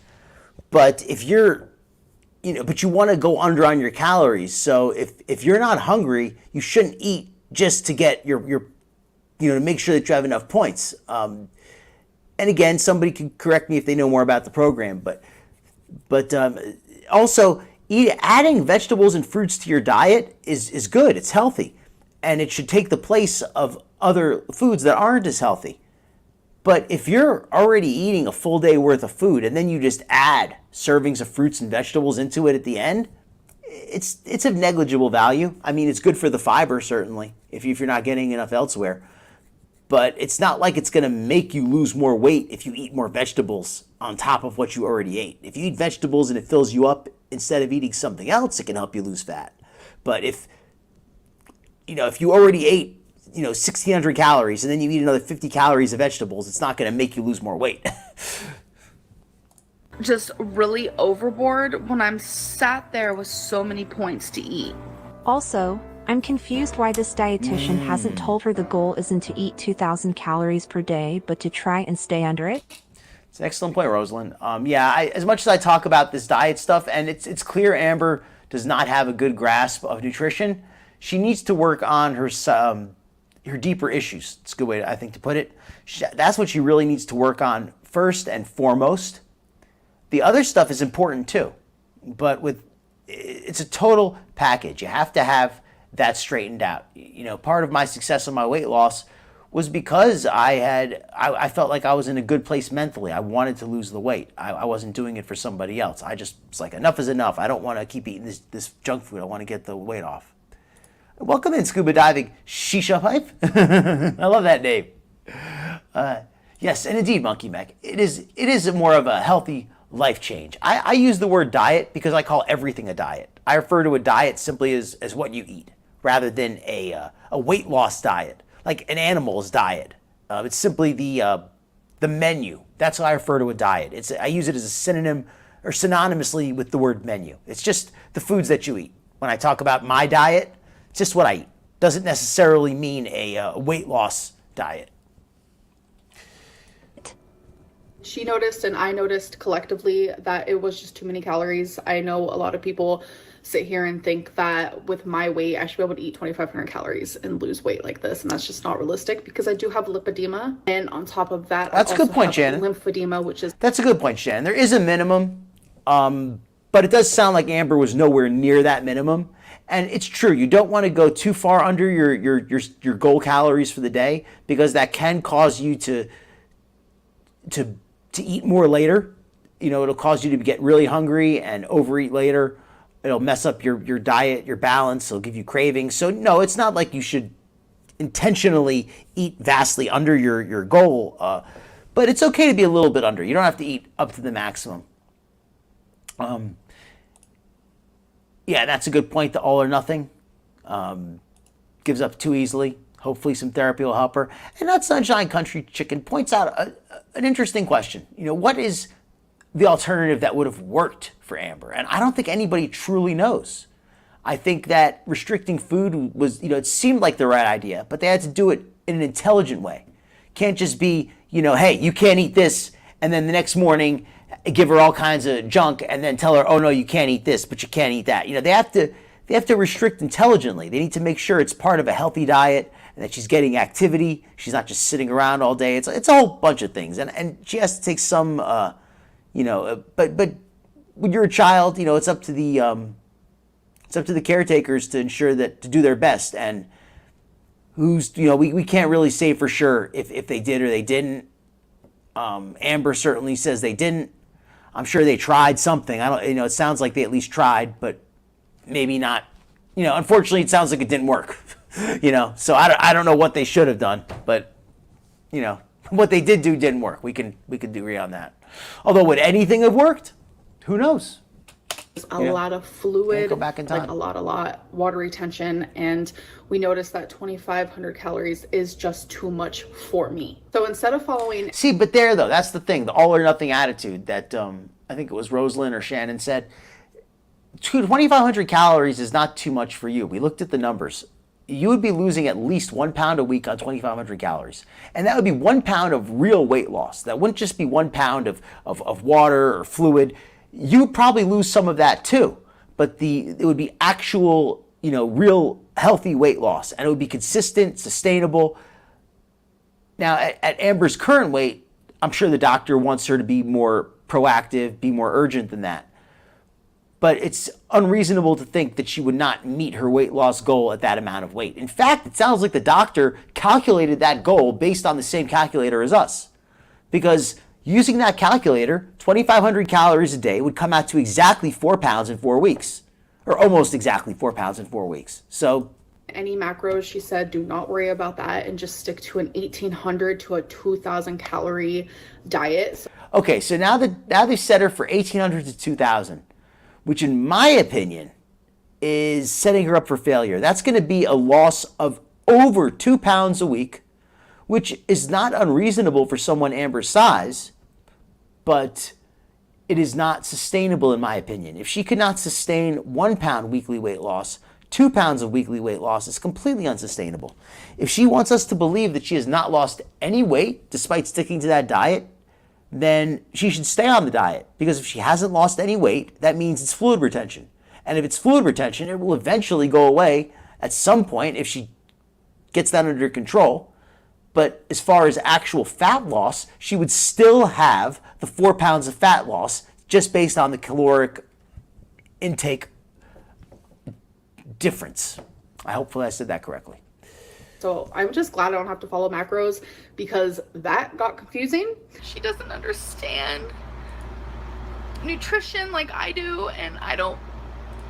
but if you're, but you want to go under on your calories. So if you're not hungry, you shouldn't eat just to get your to make sure that you have enough points. And again, somebody can correct me if they know more about the program, but also adding vegetables and fruits to your diet is good. It's healthy, and it should take the place of other foods that aren't as healthy. But if you're already eating a full day worth of food and then you just add servings of fruits and vegetables into it at the end, it's of negligible value. I mean, it's good for the fiber, certainly, if you're not getting enough elsewhere. But it's not like it's going to make you lose more weight if you eat more vegetables on top of what you already ate. If you eat vegetables and it fills you up instead of eating something else, it can help you lose fat. But if you already ate 1,600 calories and then you eat another 50 calories of vegetables, it's not going to make you lose more weight. Just really overboard when I'm sat there with so many points to eat. Also, I'm confused why this dietitian hasn't told her the goal isn't to eat 2,000 calories per day, but to try and stay under it. It's an excellent point, Rosalind. As much as I talk about this diet stuff, and it's clear Amber does not have a good grasp of nutrition, she needs to work on her deeper issues. It's a good way, I think, to put it. That's what she really needs to work on first and foremost. The other stuff is important too, but it's a total package. You have to have that straightened out. Part of my success on my weight loss was because I felt like I was in a good place mentally. I wanted to lose the weight. I wasn't doing it for somebody else. I just was like, enough is enough. I don't want to keep eating this junk food. I want to get the weight off. Welcome in, Scuba Diving Shisha Pipe. I love that name. Yes, and indeed, Monkey Mech, it is more of a healthy life change. I use the word diet because I call everything a diet. I refer to a diet simply as what you eat, rather than a weight loss diet, like an animal's diet. It's simply the menu. That's how I refer to a diet. I use it as a synonym or synonymously with the word menu. It's just the foods that you eat. When I talk about my diet, it's just what I eat. Doesn't necessarily mean a weight loss diet. She noticed and I noticed collectively that it was just too many calories. I know a lot of people sit here and think that with my weight, I should be able to eat 2,500 calories and lose weight like this. And that's just not realistic because I do have lipedema. And on top of that, that's a good point, Shannon. Lymphedema, which is... That's a good point, Shannon. There is a minimum, but it does sound like Amber was nowhere near that minimum. And it's true, you don't want to go too far under your goal calories for the day because that can cause you to eat more later. It'll cause you to get really hungry and overeat later. It'll mess up your diet, your balance. It'll give you cravings. So no, it's not like you should intentionally eat vastly under your goal, but it's okay to be a little bit under. You don't have to eat up to the maximum. Yeah, that's a good point. The all or nothing gives up too easily. Hopefully some therapy will help her. And that Sunshine Country Chicken points out an interesting question. You know, what is the alternative that would have worked for Amber? And I don't think anybody truly knows. I think that restricting food was, you know, it seemed like the right idea, but they had to do it in an intelligent way. Can't just be, you know, hey, you can't eat this, and then the next morning give her all kinds of junk and then tell her, oh no, you can't eat this, but you can't eat that. You know, they have to restrict intelligently. They need to make sure it's part of a healthy diet and that she's getting activity. She's not just sitting around all day. It's a whole bunch of things, and she has to take some, you know, but when you're a child, you know, it's up to the caretakers to ensure that, to do their best. And who's, you know, we can't really say for sure if they did or they didn't. Amber certainly says they didn't. I'm sure they tried something. I don't, you know, it sounds like they at least tried, but maybe not. You know, unfortunately, it sounds like it didn't work. You know, so I don't know what they should have done, but you know, what they did do didn't work. We can agree on that. Although would anything have worked? Who knows? A lot of fluid, go back in time. like a lot water retention, and we noticed that 2,500 calories is just too much for me. So instead of following, See, but there though, that's the thing, the all or nothing attitude that I think it was Rosalind or Shannon said. 2,500 calories is not too much for you. We looked at the numbers. You would be losing at least 1 pound a week on 2,500 calories. And that would be 1 pound of real weight loss. That wouldn't just be 1 pound of water or fluid. You would probably lose some of that too. But it would be actual, you know, real healthy weight loss. And it would be consistent, sustainable. Now, at Amber's current weight, I'm sure the doctor wants her to be more proactive, be more urgent than that. But it's unreasonable to think that she would not meet her weight loss goal at that amount of weight. In fact, it sounds like the doctor calculated that goal based on the same calculator as us. Because using that calculator, 2,500 calories a day would come out to exactly 4 pounds in 4 weeks. Or almost exactly 4 pounds in 4 weeks. So any macros, she said, do not worry about that and just stick to an 1,800 to a 2,000 calorie diet. okay, so now they've set her for 1,800 to 2,000. Which in my opinion is setting her up for failure. That's going to be a loss of over 2 pounds a week, which is not unreasonable for someone Amber's size, but it is not sustainable in my opinion. If she could not sustain 1 pound weekly weight loss, 2 pounds of weekly weight loss is completely unsustainable. If she wants us to believe that she has not lost any weight despite sticking to that diet, then she should stay on the diet, because if she hasn't lost any weight, that means it's fluid retention. And if it's fluid retention, it will eventually go away at some point if she gets that under control. But as far as actual fat loss, she would still have the 4 pounds of fat loss just based on the caloric intake difference. Hopefully I said that correctly. So I'm just glad I don't have to follow macros, because that got confusing. She doesn't understand nutrition like I do, and I don't,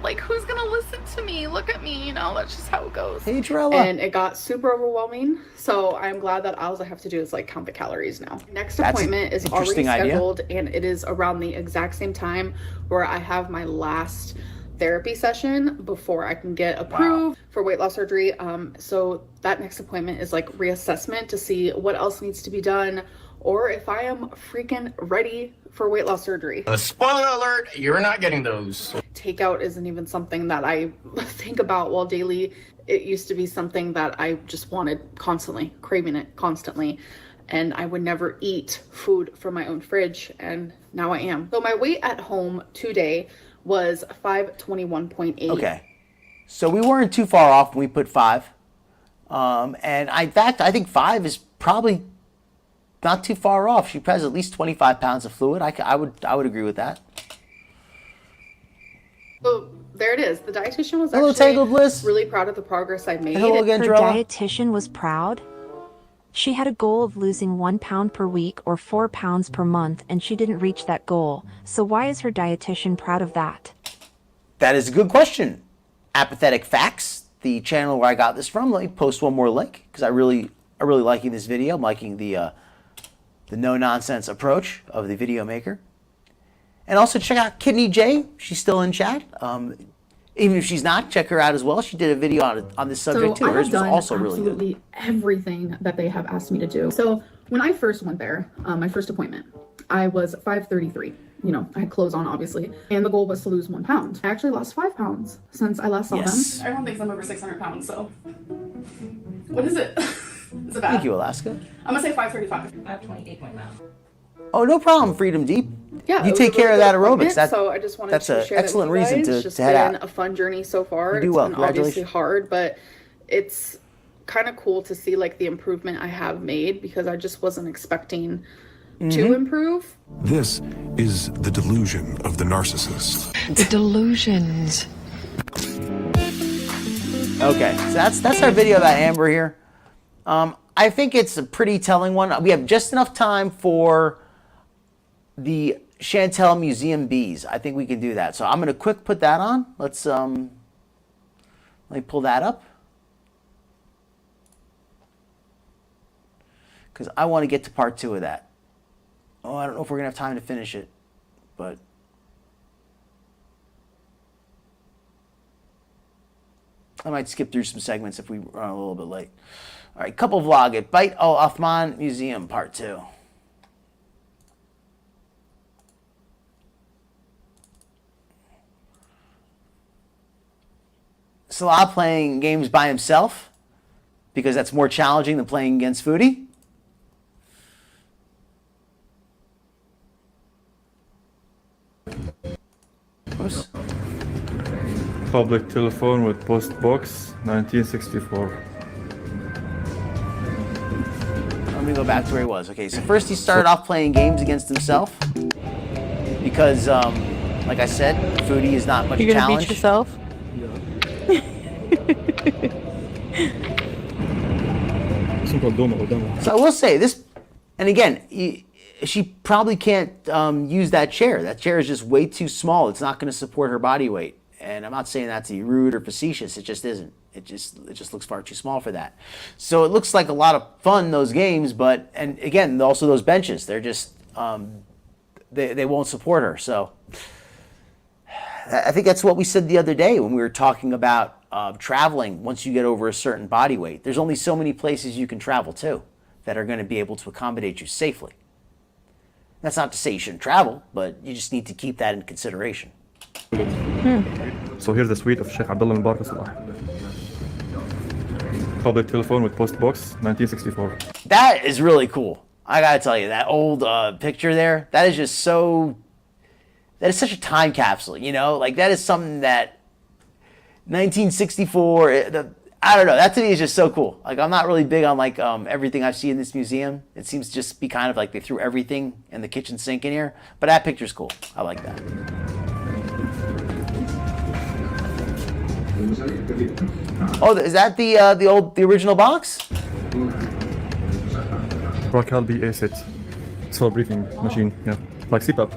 like, who's gonna listen to me? Look at me, you know, that's just how it goes. Hey, Jarella. And it got super overwhelming. So I'm glad that all I have to do is like count the calories now. Next appointment is already scheduled, and it is around the exact same time where I have my last therapy session before I can get approved for weight loss surgery. So that next appointment is like reassessment to see what else needs to be done, or if I am freaking ready for weight loss surgery. Spoiler alert, you're not getting those. Takeout isn't even something that I think about while daily. It used to be something that I just wanted constantly, craving it constantly. And I would never eat food from my own fridge, and now I am. So my weight at home today was 521.8. Okay, so we weren't too far off when we put 5. And in fact, I think 5 is probably not too far off. She has at least 25 pounds of fluid. I would agree with that. So there it is. The dietitian was Hello, Tangled Bliss. really proud of the progress I made. Hello again, Her Jarella. dietitian was proud. She had a goal of losing 1 pound per week or 4 pounds per month, and she didn't reach that goal. So why is her dietitian proud of that? That is a good question. Apathetic facts. the channel where I got this from. Let me post one more link because I really liking this video. I'm liking the no-nonsense approach of the video maker. And also check out Kidney J. She's still in chat. Even if she's not, check her out as well. She did a video on this subject too. I have Hers was done also really good. absolutely everything that they have asked me to do. So when I first went there, my first appointment, I was 533. You know, I had clothes on, obviously. And the goal was to lose 1 pound. I actually lost 5 pounds since I last saw them. Everyone thinks I'm over 600 pounds, so. What is it? Is it bad? Thank you, Alaska. I'm gonna say 535. 528.9. Oh, no problem, Freedom Deep. Yeah, you take care of that aerobics. So I just wanted that's to an share excellent that with you reason guys. to It's head been out. a fun journey so far. You do It's well. been obviously Congratulations. hard, but it's kind of cool to see like the improvement I have made because I just wasn't expecting to improve. This is the delusion of the narcissist. The delusions. Okay, so that's our video about Amber here. I think it's a pretty telling one. We have just enough time for the Chantel Museum Beeze. I think we can do that. So I'm going to quick put that on. Let's let me pull that up. Because I want to get to part 2 of that. Oh, I don't know if we're going to have time to finish it, but I might skip through some segments if we run a little bit late. All right, couple vlog at Beit Al Othman Museum, part 2. Salah playing games by himself because that's more challenging than playing against Foodie. Oops. Public telephone with post box, 1964. Let me go back to where he was. Okay, so first he started off playing games against himself because, like I said, Foodie is not much You're gonna challenge. beat yourself? So I will say this, and again, she probably can't use that chair. That chair is just way too small. It's not going to support her body weight. And I'm not saying that to be rude or facetious. It just isn't. It just looks far too small for that. So it looks like a lot of fun, those games, but, and again, also those benches, they're just, they won't support her. So I think that's what we said the other day when we were talking about traveling. Once you get over a certain body weight, there's only so many places you can travel to that are going to be able to accommodate you safely. That's not to say you shouldn't travel, but you just need to keep that in consideration. So here's the suite of Sheikh Abdullah Mubarak Salah. Public telephone with post box, 1964. That is really cool. I gotta tell you, that old picture there, that is just so, that is such a time capsule, you know? Like, that is something that 1964, I don't know, that to me is just so cool. Like, I'm not really big on like everything I see in this museum. It seems to just be kind of like they threw everything in the kitchen sink in here, but that picture's cool. I like that. Oh, is that the original box? Racal B8 set. It's for briefing machine, yeah. Like CPAP.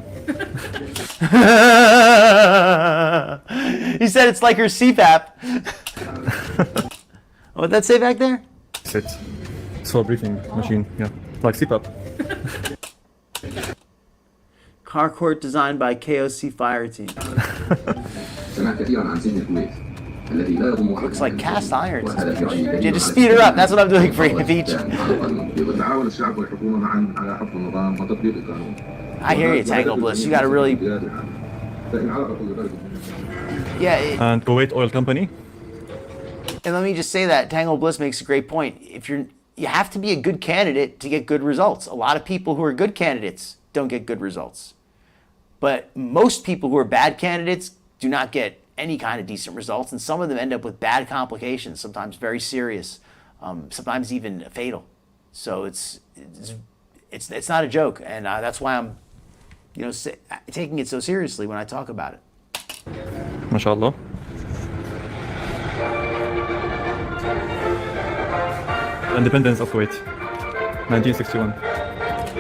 He said it's like her CPAP. What'd that say back there? Set. It's for briefing machine, yeah. Like CPAP. Carport designed by KOC Fire Team. Looks like cast iron. You just speed her up. That's what I'm doing for you, Beach. I hear you, Tangle Bliss. You got to really. Yeah. And Kuwait Oil Company. And let me just say that Tangle Bliss makes a great point. If you have to be a good candidate to get good results. A lot of people who are good candidates don't get good results. But most people who are bad candidates do not get any kind of decent results, and some of them end up with bad complications, sometimes very serious, sometimes even fatal. So it's not a joke, and that's why I'm, taking it so seriously when I talk about it. MashaAllah. Independence of Kuwait, 1961.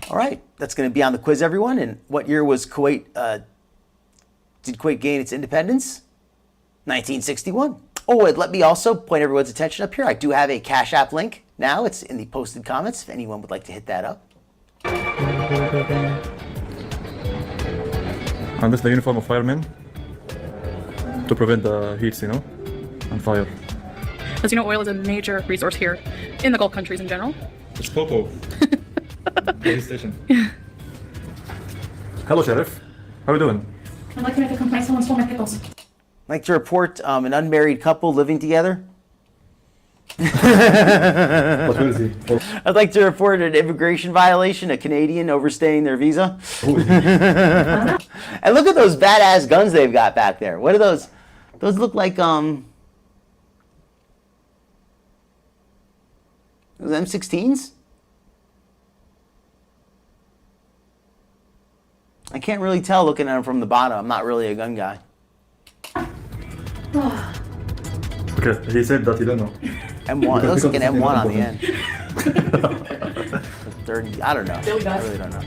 All right, that's going to be on the quiz, everyone. And what year was Kuwait? Did Kuwait gain its independence? 1961. Oh, and let me also point everyone's attention up here. I do have a Cash App link now. It's in the posted comments if anyone would like to hit that up. And this is the uniform of firemen to prevent the heat, you know, and fire. As you know, oil is a major resource here in the Gulf countries in general. It's Popo. Police station. Hello, Sheriff. How are you doing? I'd like to make a complaint. Someone stole my pickles. I'd like to report an unmarried couple living together. What is he? I'd like to report an immigration violation, a Canadian overstaying their visa. And look at those badass guns they've got back there. What are those? Those look like those M16s? I can't really tell looking at them from the bottom. I'm not really a gun guy. Okay, he said that he don't know. M1. It looks like an M1 on the end. 30. I don't know. I really don't know.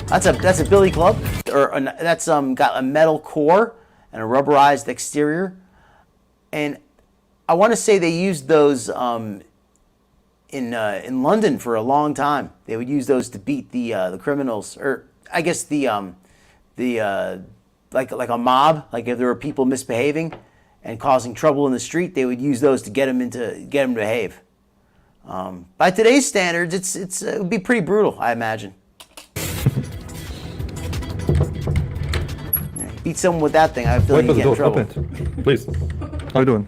That's a billy club, that's got a metal core and a rubberized exterior, and I want to say they used those in London for a long time. They would use those to beat the criminals, or I guess like a mob. Like if there were people misbehaving and causing trouble in the street, they would use those to get them to behave. By today's standards, it would be pretty brutal, I imagine. Beat someone with that thing, I feel like you get in trouble. Open it, please. How are you doing?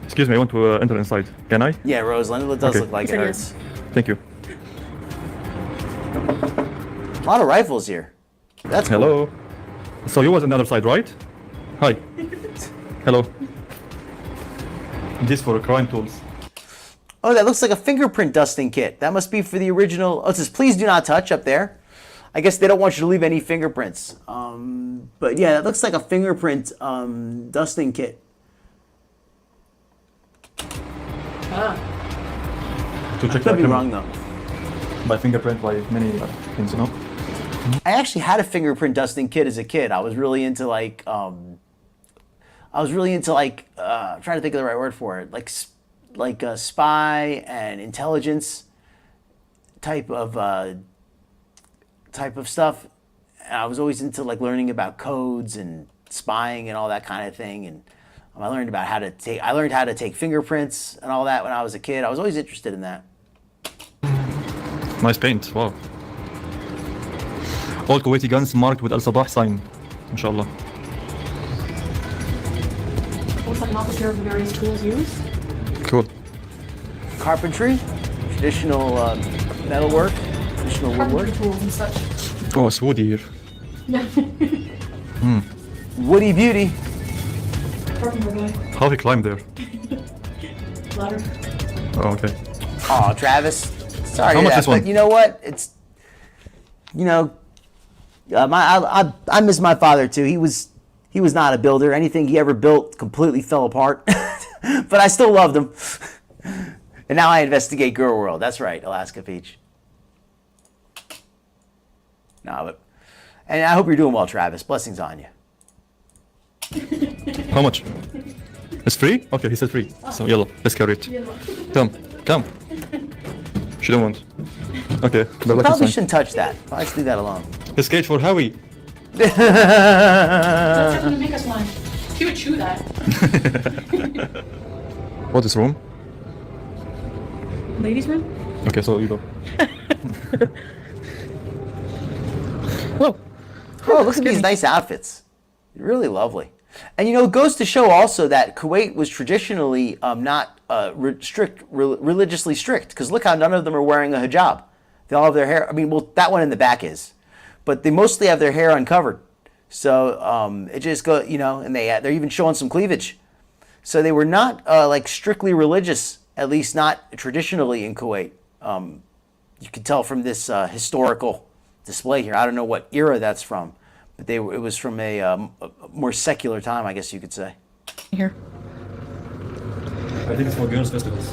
Excuse me, I want to enter inside. Can I? Yeah, Rosalind, it does look like it hurts. Thank you. A lot of rifles here. That's cool. Hello. So you was on the other side, right? Hi. Hello. This for crime tools. Oh, that looks like a fingerprint dusting kit. That must be for the original. Oh, it says, please do not touch up there. I guess they don't want you to leave any fingerprints. But yeah, that looks like a fingerprint dusting kit. To check Could be wrong though. By fingerprint, by many things, you know? I actually had a fingerprint dusting kit as a kid. I was really into like, I'm trying to think of the right word for it, like spy and intelligence type of stuff. And I was always into like learning about codes and spying and all that kind of thing. And I learned how to take fingerprints and all that when I was a kid. I was always interested in that. Nice paint, wow. All Kuwaiti guns marked with Al Sabah sign, inshallah. Looks like an officer of the various tools used. Cool. Carpentry, traditional metalwork, traditional woodwork. Tools and such. Oh, it's woody here. Yeah. Woody beauty. How he climbed there? Ladder. Oh, okay. Oh, Travis. Sorry How to much that, this one? but you know what? It's, you know, I miss my father too. He was not a builder. Anything he ever built completely fell apart. But I still loved him. And now I investigate Girl World. That's right, Alaska Peach. And I hope you're doing well, Travis. Blessings on you. How much? It's free? Okay, he said free. So yellow, let's carry it. Come. She don't want. Okay, Probably shouldn't touch that. Probably just leave that alone. This cage for Howie. That's not gonna make us one. He would chew that. What is room? Ladies' room? Okay, so you go. Whoa. Oh, look at these nice outfits. Really lovely. And you know, it goes to show also that Kuwait was traditionally not religiously strict. Because look how none of them are wearing a hijab. They all have their hair. I mean, well, that one in the back is, but they mostly have their hair uncovered. So it just go, you know, and they're even showing some cleavage. So they were not like strictly religious, at least not traditionally in Kuwait. You can tell from this historical display here. I don't know what era that's from, but it was from a more secular time, I guess you could say. Here. I think it's for girls' festivals.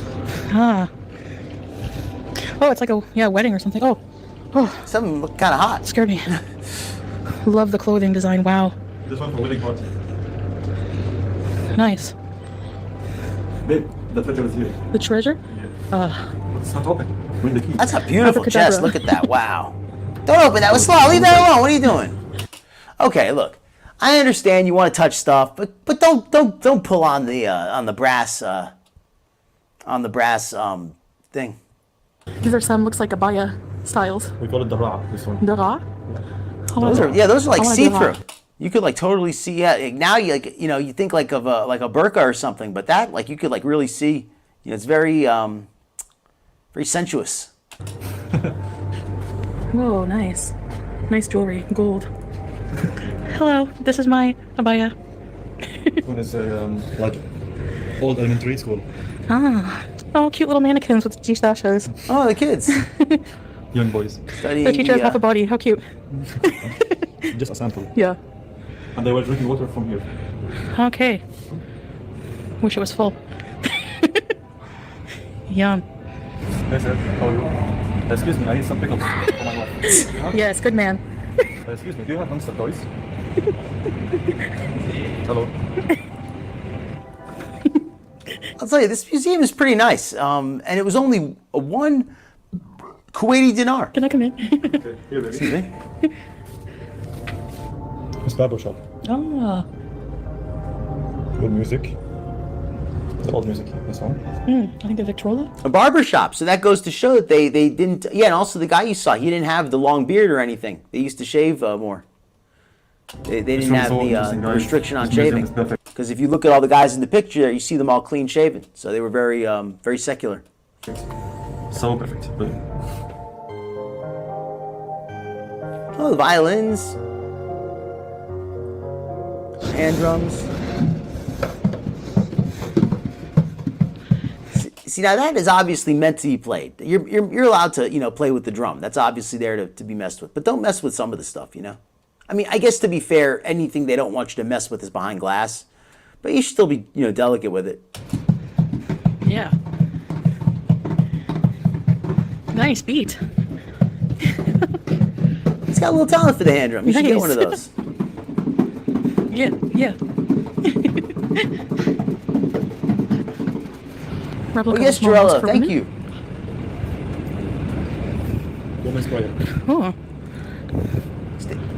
Ah. Oh, it's like a wedding or something. Oh. Something kind of hot. Scared me. Love the clothing design. Wow. This one for wedding party. Nice. Babe, the treasure is here. The treasure? It's not open. Bring the key. That's a beautiful Abracadabra. chest. Look at that. Wow. Don't open that with slaw. Leave that alone. What are you doing? Okay, look. I understand you want to touch stuff, but don't pull on the brass thing. These are some, looks like abaya styles. We call it the Ra, this one. Dara? Those are like I wanna see do through. that. You could like totally see. Yeah, now you think like of a burqa or something, but that like you could like really see. It's very very sensuous. Whoa, nice. Nice jewelry, gold. Hello, this is my abaya. One is like old elementary school. Ah, oh, cute little mannequins with G-stashes. Oh, the kids. Young boys. Studying The teacher has half a body, how cute. Just a sample. Yeah. And they were drinking water from here. Okay. Wish it was full. Yum. Hey sir, how are you? Excuse me, I need some pickles for my wife. Yes, good man. Excuse me, do you have monster toys? Hello. I'll tell you, this museum is pretty nice. And it was only one Kuwaiti dinar. Can I come in? Okay, here, baby. Excuse me. It's barber shop. Oh. Good music. The old music, this one. I think a Victrola. A barber shop. So that goes to show that they didn't. Yeah, and also the guy you saw, he didn't have the long beard or anything. They used to shave more. They didn't have the restriction on shaving. Because if you look at all the guys in the picture, you see them all clean shaven. So they were very very secular. So perfect. Brilliant. Oh, the violins, hand drums. See, now that is obviously meant to be played. You're allowed to play with the drum. That's obviously there to be messed with. But don't mess with some of the stuff. I mean, I guess to be fair, anything they don't want you to mess with is behind glass. But you should still be delicate with it. Yeah. Nice beat. He's got a little talent for the hand drum. You should get Nice. one of those. Yeah. Oh, yes, Jarella, thank you. Woman's quiet. Oh.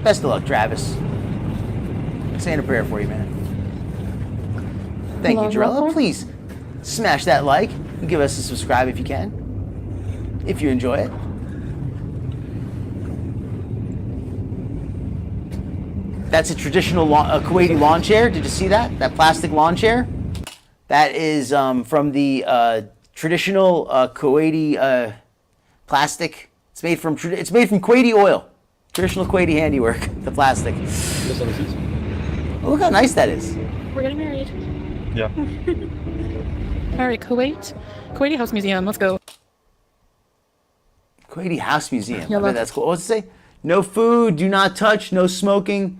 Best of luck, Travis. Saying a prayer for you, man. Thank you, Jarella. Please smash that like and give us a subscribe if you can. If you enjoy it. That's a traditional Kuwaiti lawn chair. Did you see that? That plastic lawn chair? That is from the traditional Kuwaiti plastic. It's made from Kuwaiti oil. Traditional Kuwaiti handiwork. The plastic. Oh, look how nice that is. We're getting married. Yeah. All right, Kuwaiti House Museum. Let's go. Kuwaiti House Museum. Yeah, I bet that's cool. What's it say? No food, do not touch, no smoking.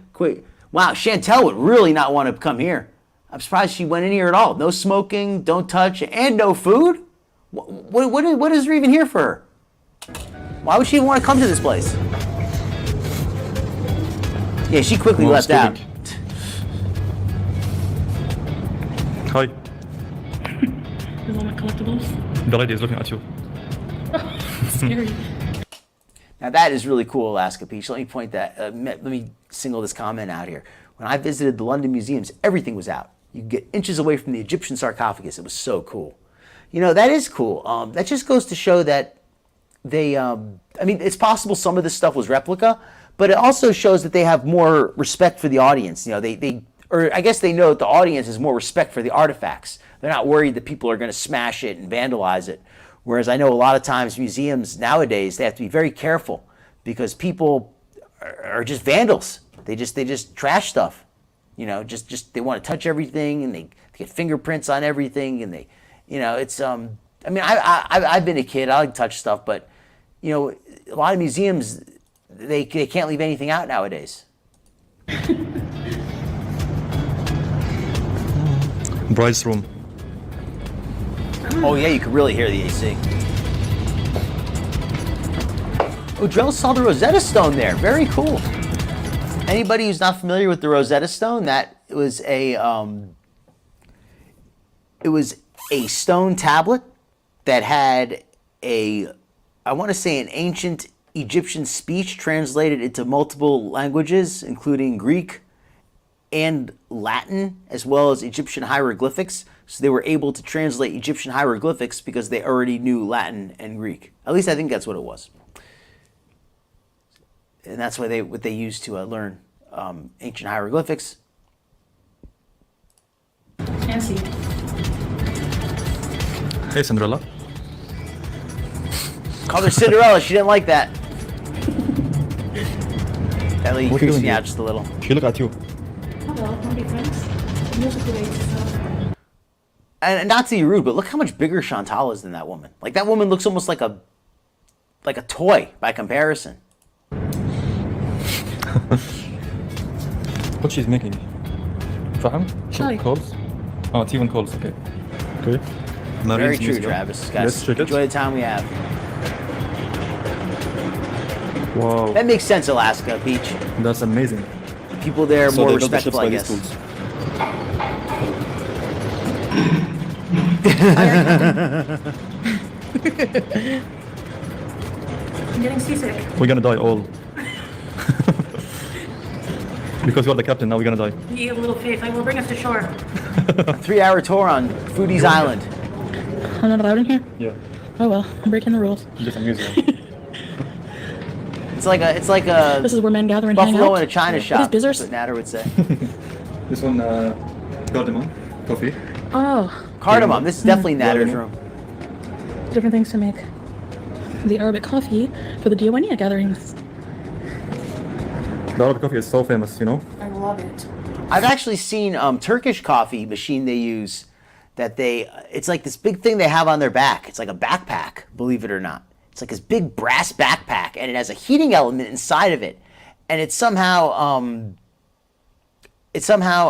Wow, Chantel would really not want to come here. I'm surprised she went in here at all. No smoking, don't touch, and no food? What is there even here for her? Why would she even want to come to this place? Yeah, she quickly left out. Hi. There's all my collectibles. The lady is looking at you. Scary. Now that is really cool, Alaska Peach. Let me point that. Let me single this comment out here. When I visited the London museums, everything was out. You could get inches away from the Egyptian sarcophagus. It was so cool. That is cool. That just goes to show that they. I mean, it's possible some of this stuff was replica, but it also shows that they have more respect for the audience. Or I guess they know that the audience has more respect for the artifacts. They're not worried that people are going to smash it and vandalize it. Whereas I know a lot of times museums nowadays, they have to be very careful because people are just vandals. They just trash stuff. Just they want to touch everything and they get fingerprints on everything and they, it's I mean I've been a kid. I like to touch stuff, but a lot of museums they can't leave anything out nowadays. Bride's room. Oh yeah, you can really hear the AC. Oh, Drell saw the Rosetta Stone there. Very cool. Anybody who's not familiar with the Rosetta Stone, that was a it was a stone tablet that had I want to say an ancient Egyptian speech translated into multiple languages, including Greek and Latin, as well as Egyptian hieroglyphics. So they were able to translate Egyptian hieroglyphics because they already knew Latin and Greek. At least I think that's what it was. And that's what they used to learn ancient hieroglyphics. Fancy. Hey, Cinderella. Called her Cinderella. She didn't like that. That lady What are you creeps doing me here? out just a little. She look at you. Hello, want to be friends? Music related. And not to be rude, but look how much bigger Chantal is than that woman. Like that woman looks almost like a toy by comparison. What she's making? Faham? Chai. Coals? Oh, it's even coals, okay. Okay. Very Marie's true, museum. Travis. Guys, Let's check it. enjoy the time we have. Wow, That makes sense, Alaska, Peach. that's amazing. People there are So more they built the respectful, ships by I these guess. tools. I'm getting seasick. We're gonna die all. Because you're the captain, now we're gonna die. You have a little faith. I will bring us to shore. 3-hour tour on Foodie's Island. I'm not allowed in here? Yeah, Oh well, I'm breaking the rules. just a museum. It's like a This is where men gather and hang buffalo out. in a china What is shop. That's Bizzers? what Natter would say. This one, cardamom, coffee. Oh, Cardamom. This is definitely Natter's room. different things to make the Arabic coffee for the Diawania gatherings. The Arabic coffee is so famous, you know? I love it. I've actually seen Turkish coffee machine they use that it's like this big thing they have on their back. It's like a backpack, believe it or not. It's like this big brass backpack and it has a heating element inside of it. And it somehow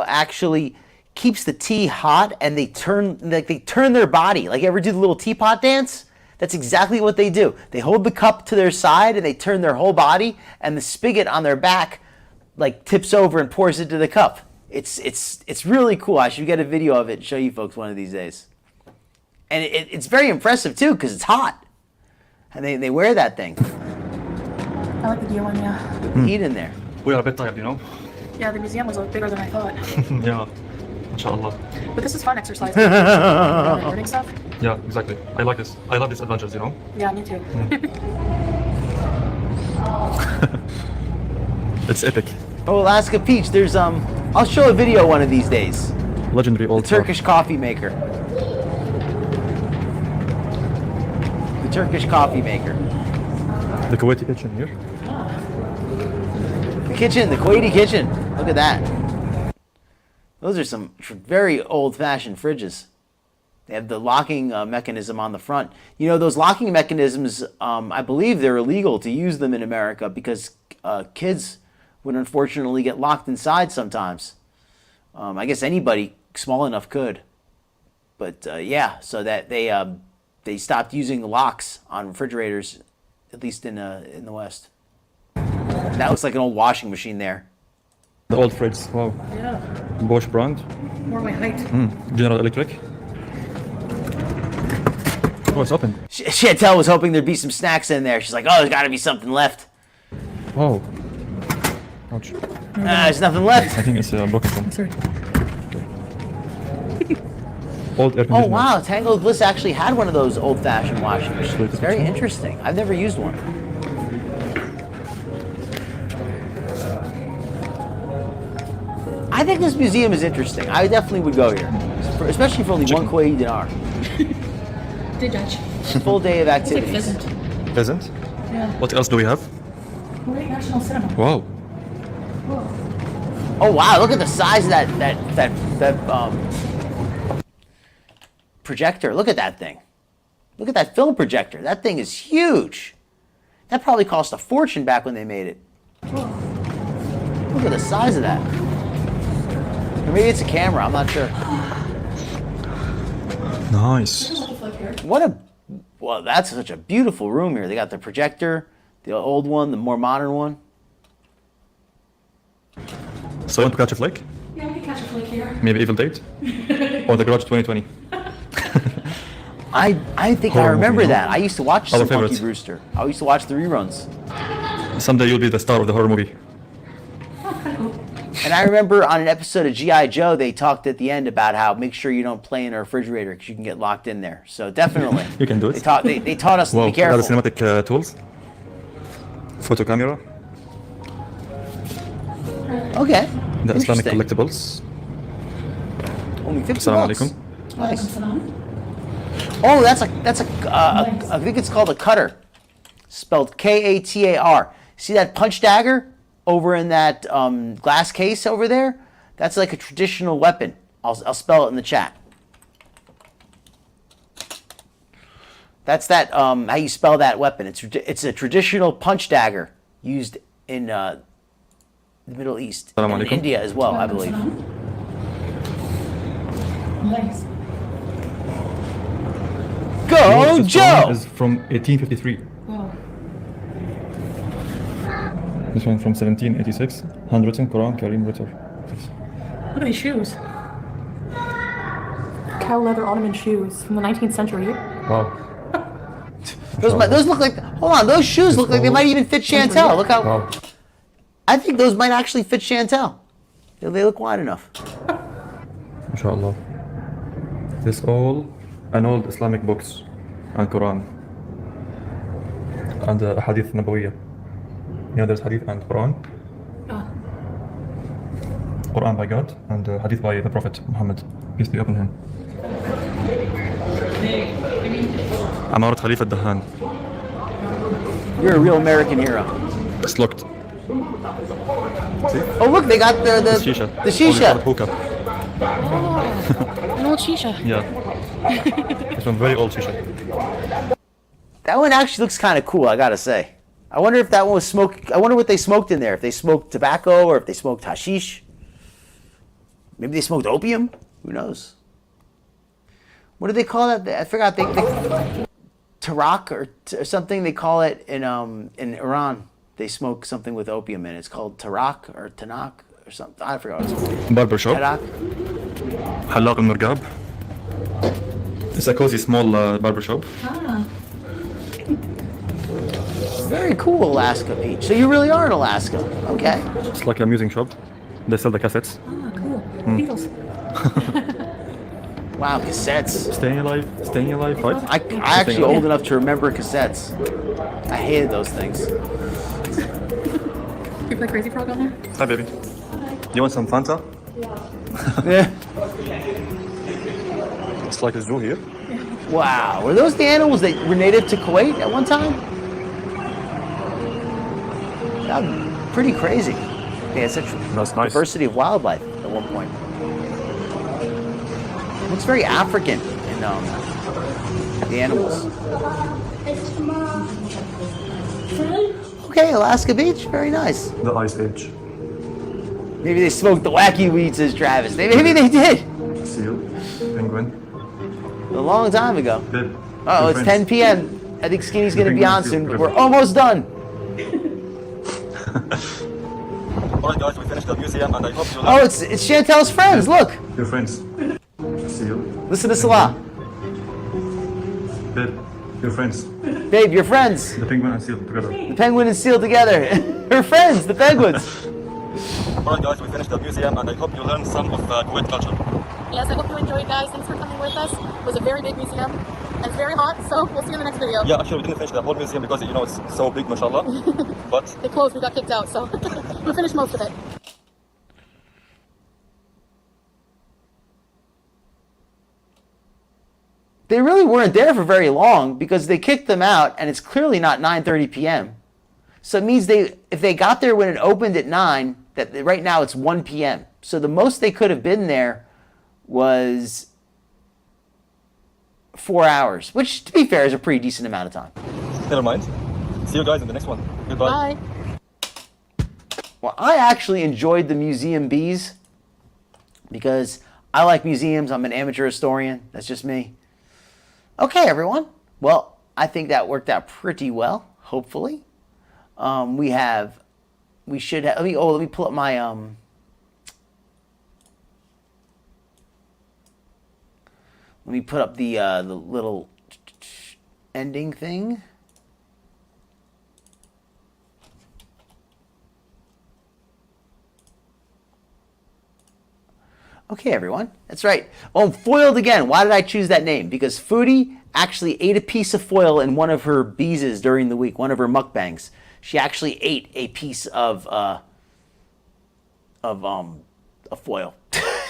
actually keeps the tea hot and they turn their body. Like you ever do the little teapot dance? That's exactly what they do. They hold the cup to their side and they turn their whole body and the spigot on their back like tips over and pours into the cup. It's really cool. I should get a video of it and show you folks one of these days. And it's very impressive too because it's hot. And they wear that thing. I like the Diawania. The heat in there. We are a bit tired, you know? Yeah, the museum was bigger than I thought. Yeah, inshallah. But this is fun exercise. Learning stuff. Yeah, exactly. I like this. I love these adventures, you know? Yeah, me too. It's epic. Oh, Alaska Peach, there's I'll show a video one of these days. Legendary The old Turkish coffee maker. The Turkish coffee maker. The Kuwaiti kitchen here. The kitchen, the Kuwaiti kitchen. Look at that. Those are some very old-fashioned fridges. They have the locking mechanism on the front. You know, those locking mechanisms, I believe they're illegal to use them in America because kids would unfortunately get locked inside sometimes. I guess anybody small enough could. But yeah, so that they stopped using locks on refrigerators, at least in the West. That looks like an old washing machine there. The old fridge. Wow. Yeah, Bosch brand. more my height. General Electric. Oh, it's open. Chantel was hoping there'd be some snacks in there. She's like, oh, there's got to be something left. Wow. Ouch. There's nothing left. I think it's a broken one. Sorry. Old air Oh, conditioner. wow. Tangled Bliss actually had one of those old-fashioned washing machines. It's very interesting. I've never used one. I think this museum is interesting. I definitely would go here, especially for only one Kuwaiti dinar. Did Dutch. Full day of It's like activities. pheasant. Pheasant. Yeah. What else do we have? Kuwait National Cinema. Wow. Oh wow! Look at the size of that projector. Look at that thing. Look at that film projector. That thing is huge. That probably cost a fortune back when they made it. Look at the size of that. Or maybe it's a camera. I'm not sure. Nice. Well, that's such a beautiful room here. They got the projector, the old one, the more modern one. So you want to catch a flick? Yeah, we can catch a flick here. Maybe Evil Date? Or The Garage 2020? I think I Horror remember movie, no? that. I used to watch Our some Punky favorite. Brewster. I used to watch the reruns. Someday you'll be the star of the horror movie. And I remember on an episode of G.I. Joe, they talked at the end about how make sure you don't play in a refrigerator because you can get locked in there. So definitely. You can do it. They taught us to Wow, be careful. other cinematic tools. Photo camera. Okay. The Islamic Interesting. collectibles. Only 50 Assalamu bucks. alaikum. Nice. Oh, that's a I think it's called a cutter. Spelled Katar. See that punch dagger over in that glass case over there? That's like a traditional weapon. I'll spell it in the chat. That's that how you spell that weapon. It's a traditional punch dagger used in the Middle East Assalamu and in alaikum. India as well, I believe. Nice. Go, This Joe! one is from 1853. This one from 1786. Handwritten Quran, Karim Ritter. Look at these shoes. Cow leather Ottoman shoes from the 19th century. Wow. Those look like. Hold on, those shoes look like they might even fit Chantel. Look how. Wow. I think those might actually fit Chantel. They look wide enough. Inshallah. This all an old Islamic books and Quran and Hadith Nabawiyya. You know, there's Hadith and Quran. Quran by God and Hadith by the Prophet Muhammad, peace be upon him. عمارة خليفة الدهان. You're a real American hero. It's locked. See? Oh look, they got the Shisha. the shisha. Hookah. An old shisha. Yeah. It's from very old shisha. That one actually looks kind of cool, I gotta say. I wonder if that one was smoked. I wonder what they smoked in there. If they smoked tobacco or if they smoked hashish. Maybe they smoked opium. Who knows? What do they call that? I forgot. They tarak or something. They call it in Iran. They smoke something with opium in it. It's called tarak or tanak or something. I forgot what it's called. Barbershop. Tarak. حلاق المرقاب. It's a cozy small barbershop. Very cool, Alaska Peach. So you really are in Alaska. Okay. It's like a music shop. They sell the cassettes. Beatles. Wow, cassettes. Staying alive, right? I actually old enough to remember cassettes. I hated those things. You play Crazy Frog on there? Hi, baby. You want some Fanta? Yeah. It's like a zoo here. Wow. Were those the animals that were native to Kuwait at one time? That's pretty crazy. They had such That's nice. diversity of wildlife at one point. Looks very African in the animals. Okay, Alaska Beach, very nice. The Ice Age. Maybe they smoked the wacky weed, says Travis. Maybe they did. Seal. Penguin. A long time ago. Babe. Oh, your it's friends. 10 p.m. I think Skinny's gonna be Penguin on seal soon. forever. We're almost done. Alright guys, we finished the museum and I hope you Oh, it's Chantel's friends. Look, your friends. Seal. listen to Salah. Babe. Your friends. Babe, your friends. The penguin and seal together. The penguin and seal together. Her friends, the penguins. Alright guys, we finished the museum and I hope you learned some of Kuwait culture. Yes, I hope you enjoyed, guys. Thanks for coming with us. It was a very big museum. And it's very hot, so we'll see you in the next video. Yeah, actually we didn't finish the whole museum because you know it's so big, mashallah. But They closed, we got kicked out, so we finished most of it. They really weren't there for very long because they kicked them out and it's clearly not 9:30 p.m. So it means if they got there when it opened at 9, that right now it's 1 p.m. So the most they could have been there was 4 hours, which to be fair is a pretty decent amount of time. never mind. See you guys in the next one. Goodbye. Bye. Well, I actually enjoyed the museum Beeze because I like museums. I'm an amateur historian. That's just me. Okay, everyone. Well, I think that worked out pretty well, hopefully. We should have, let me pull up my, let me put up the little ending thing. Okay, everyone. That's right. Oh, foiled again. Why did I choose that name? Because Foodie actually ate a piece of foil in one of her Beezes during the week, one of her mukbangs. She actually ate a piece of foil.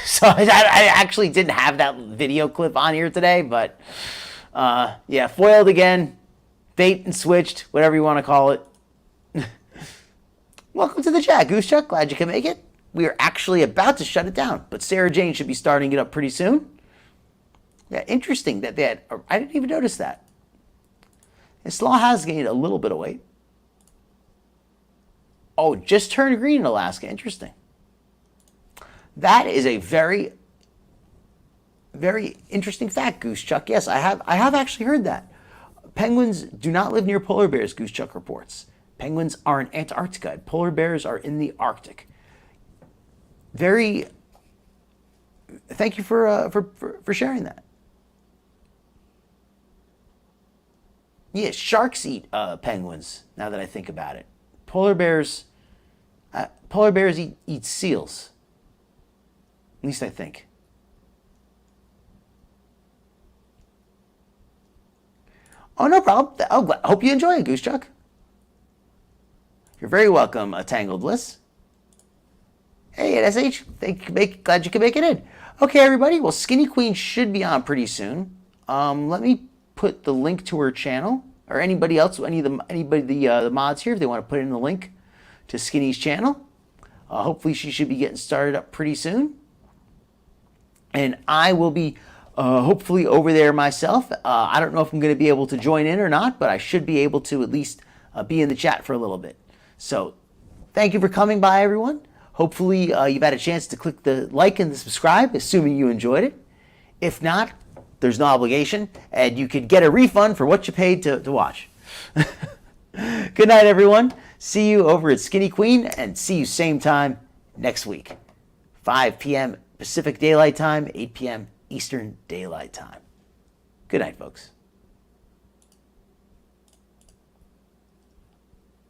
So I actually didn't have that video clip on here today, but yeah, foiled again, bait and switched, whatever you want to call it. Welcome to the chat, Goose Chuck. Glad you can make it. We are actually about to shut it down, but Sarah Jane should be starting it up pretty soon. Yeah, interesting that they had, I didn't even notice that. And Slaw has gained a little bit of weight. Oh, just turned green in Alaska. Interesting. That is a very, very interesting fact, Goose Chuck. Yes, I have actually heard that. Penguins do not live near polar bears, Goose Chuck reports. Penguins are in Antarctica. Polar bears are in the Arctic. Very. Thank you for sharing that. Yes, sharks eat penguins. Now that I think about it, polar bears eat seals. At least I think. Oh, no problem. Oh, I hope you enjoy it, Goose Chuck. You're very welcome, Tangled Bliss. Hey, at SH, glad you could make it in. Okay, everybody. Well, Skinny Queen should be on pretty soon. Let me put the link to her channel, or anybody else, the mods here, if they want to put in the link to Skinny's channel. Hopefully, she should be getting started up pretty soon. And I will be hopefully over there myself. I don't know if I'm going to be able to join in or not, but I should be able to at least be in the chat for a little bit. So thank you for coming by, everyone. Hopefully you've had a chance to click the like and the subscribe, assuming you enjoyed it. If not, there's no obligation, and you could get a refund for what you paid to watch. Good night, everyone. See you over at Skinny Queen, and see you same time next week. 5 p.m. Pacific Daylight Time, 8 p.m. Eastern Daylight Time. Good night, folks.